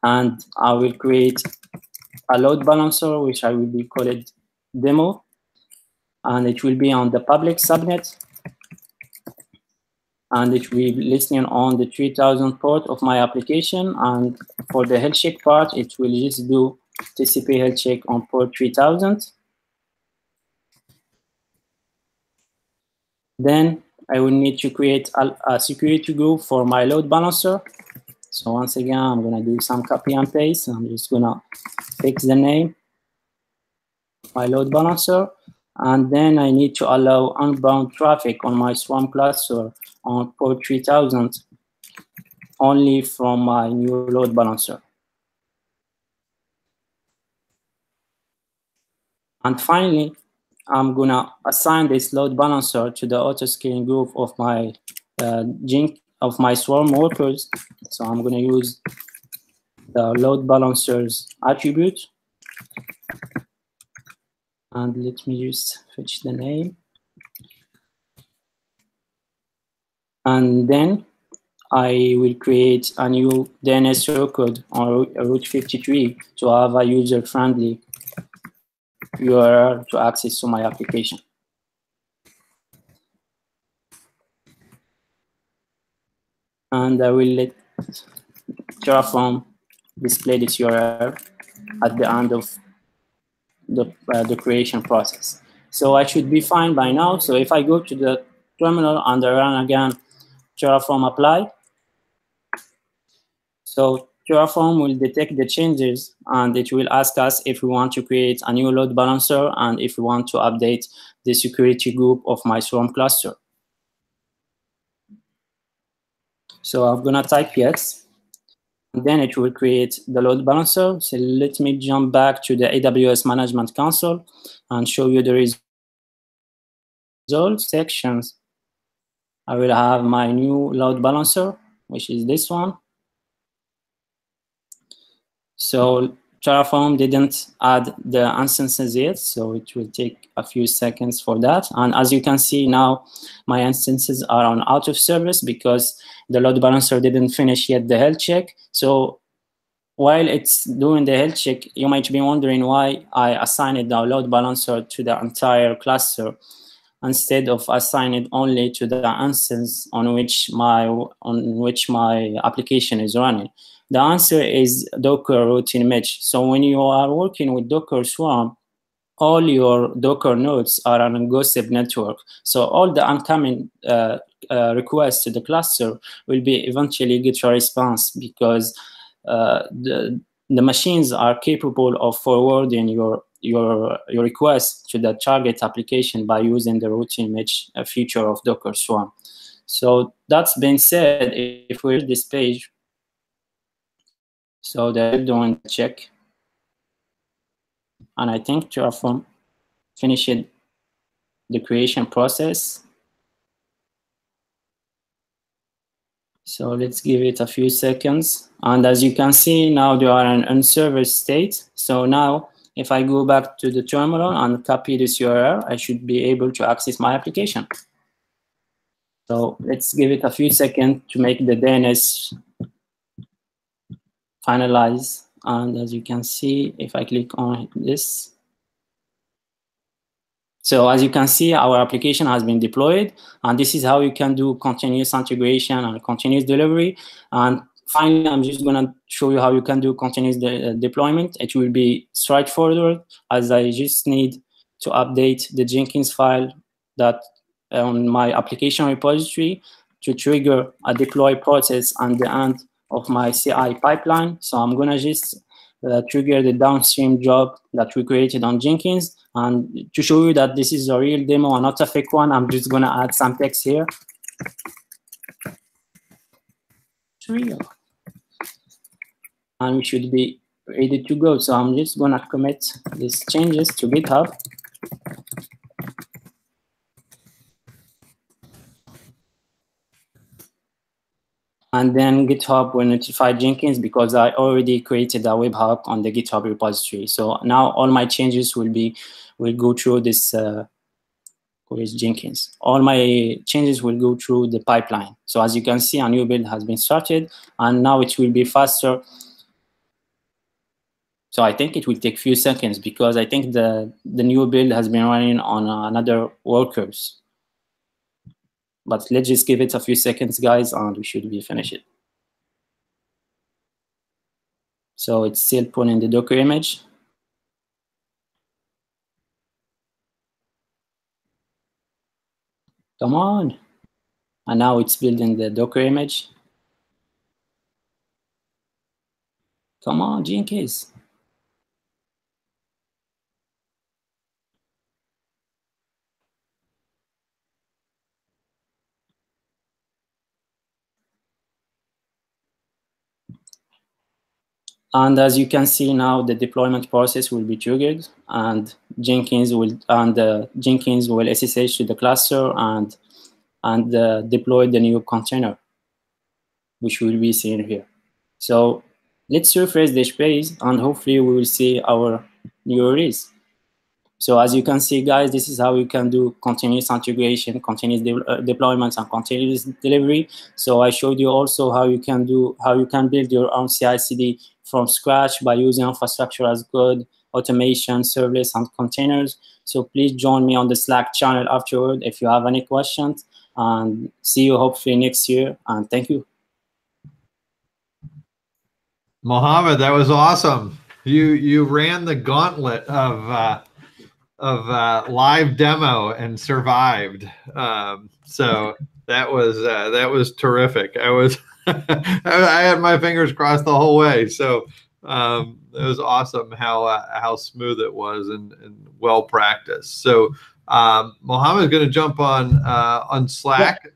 and I will create a load balancer, which I will be called demo, and it will be on the public subnet, and it will be listening on the 3000 port of my application. And for the health check part, it will just do TCP health check on port 3000. Then I will need to create a security group for my load balancer. So once again, I'm going to do some copy and paste. I'm just going to fix the name, my load balancer. And then I need to allow unbound traffic on my Swarm cluster on port 3000 only from my new load balancer. And finally, I'm going to assign this load balancer to the auto-scaling group of my Swarm workers. So I'm going to use the load balancer's attribute. And let me just fetch the name. And then I will create a new DNS record on Route 53 to have a user-friendly URL to access to my application. And I will let Terraform display this URL at the end of the creation process. So I should be fine by now. So if I go to the terminal and I run again Terraform apply, so Terraform will detect the changes, and it will ask us if we want to create a new load balancer and if we want to update the security group of my Swarm cluster. So I'm going to type yes, and then it will create the load balancer. So let me jump back to the AWS Management Console and show you the results sections. I will have my new load balancer, which is this one. So Terraform didn't add the instances yet, so it will take a few seconds for that. And as you can see now, my instances are on out of service because the load balancer didn't finish yet the health check. So while it's doing the health check, you might be wondering why I assigned the load balancer to the entire cluster instead of assigning it only to the instance on which my application is running. The answer is Docker routine match. So when you are working with Docker Swarm, all your Docker nodes are on a gossip network. So all the incoming requests to the cluster will be eventually get a response because the machines are capable of forwarding your request to the target application by using the routine match feature of Docker Swarm. So that's been said, if we read this page, so they're doing the check, and I think Terraform finished the creation process. So let's give it a few seconds. And as you can see, now they are in unserved state. So now if I go back to the terminal and copy this URL, I should be able to access my application. So let's give it a few seconds to make the DNS finalize. And as you can see, if I click on this, so as you can see, our application has been deployed, and this is how you can do continuous integration and continuous delivery. And finally, I'm just going to show you how you can do continuous deployment. It will be straightforward, as I just need to update the Jenkins file that on my application repository to trigger a deploy process at the end of my CI pipeline. So I'm going to just trigger the downstream job that we created on Jenkins. And to show you that this is a real demo and not a fake one, I'm just going to add some text here. It's real. And we should be ready to go. So I'm just gonna commit these changes to GitHub. And then GitHub will notify Jenkins because I already created a webhook on the GitHub repository. So now all my changes will go through this with Jenkins. All my changes will go through the pipeline. So as you can see, a new build has been started, and now it will be faster. So I think it will take a few seconds because I think the new build has been running on another workers. But let's just give it a few seconds, guys, and we should be finished. So it's still pulling the Docker image. Come on. And now it's building the Docker image. Come on, Jenkins. And as you can see now, the deployment process will be triggered, and Jenkins will SSH to the cluster and deploy the new container, which will be seen here. So let's refresh this page, and hopefully we will see our new release. So as you can see, guys, this is how you can do continuous integration, continuous deployments, and continuous delivery. So I showed you also how you can build your own CI/CD from scratch by using infrastructure as code, automation, serverless, and containers. So please join me on the Slack channel afterward if you have any questions. And see you hopefully next year. And thank you. Mohamed, that was awesome. You ran the gauntlet of live demo and survived. So that was terrific. I had my fingers crossed the whole way. So it was awesome how smooth it was and well practiced. So Mohamed is going to jump on Slack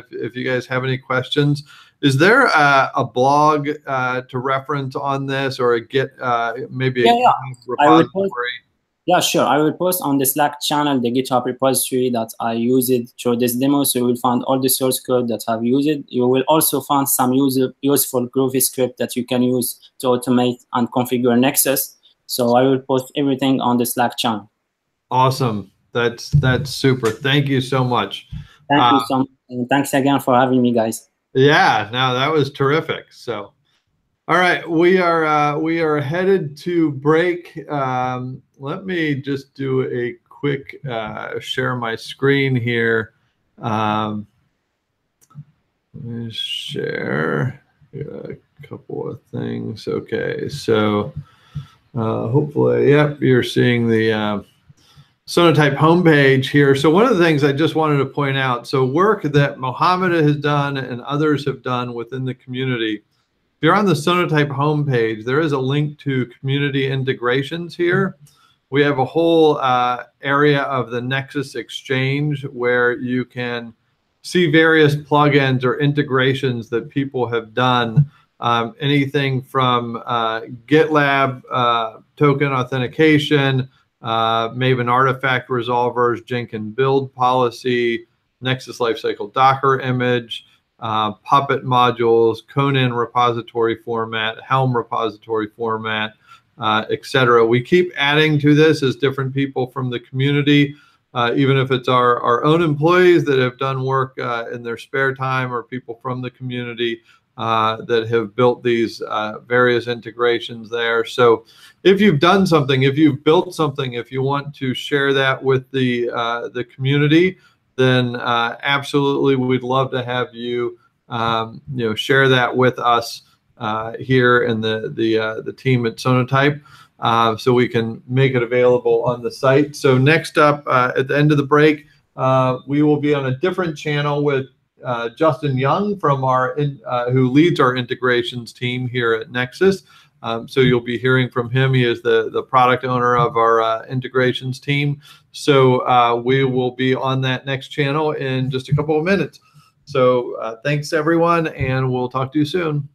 if you guys have any questions. Is there a blog to reference on this, or a Git maybe a repository? Yeah, sure. I will post on the Slack channel the GitHub repository that I used through this demo. So you will find all the source code that I've used. You will also find some useful Groovy script that you can use to automate and configure Nexus. So I will post everything on the Slack channel. Awesome. That's super. Thank you so much. Thank you so much. And thanks again for having me, guys. Yeah, no, that was terrific. So, all right, we are headed to break. Let me just do a quick share my screen here. Let me share a couple of things. Okay, so hopefully, yep, you're seeing the Sonatype homepage here. So one of the things I just wanted to point out, so work that Mohamed has done and others have done within the community. If you're on the Sonatype homepage, there is a link to community integrations here. We have a whole area of the Nexus Exchange where you can see various plugins or integrations that people have done. Anything from GitLab token authentication, Maven artifact resolvers, Jenkins build policy, Nexus lifecycle Docker image, Puppet modules, Conan repository format, Helm repository format, etc. We keep adding to this as different people from the community, even if it's our own employees that have done work in their spare time, or people from the community that have built these various integrations there. So if you've done something, if you've built something, if you want to share that with the community, then absolutely we'd love to have you share that with us here in the team at Sonatype, so we can make it available on the site. So next up, at the end of the break, we will be on a different channel with Justin Young from who leads our integrations team here at Nexus. So you'll be hearing from him. He is the product owner of our integrations team. So we will be on that next channel in just a couple of minutes. So thanks everyone, and we'll talk to you soon.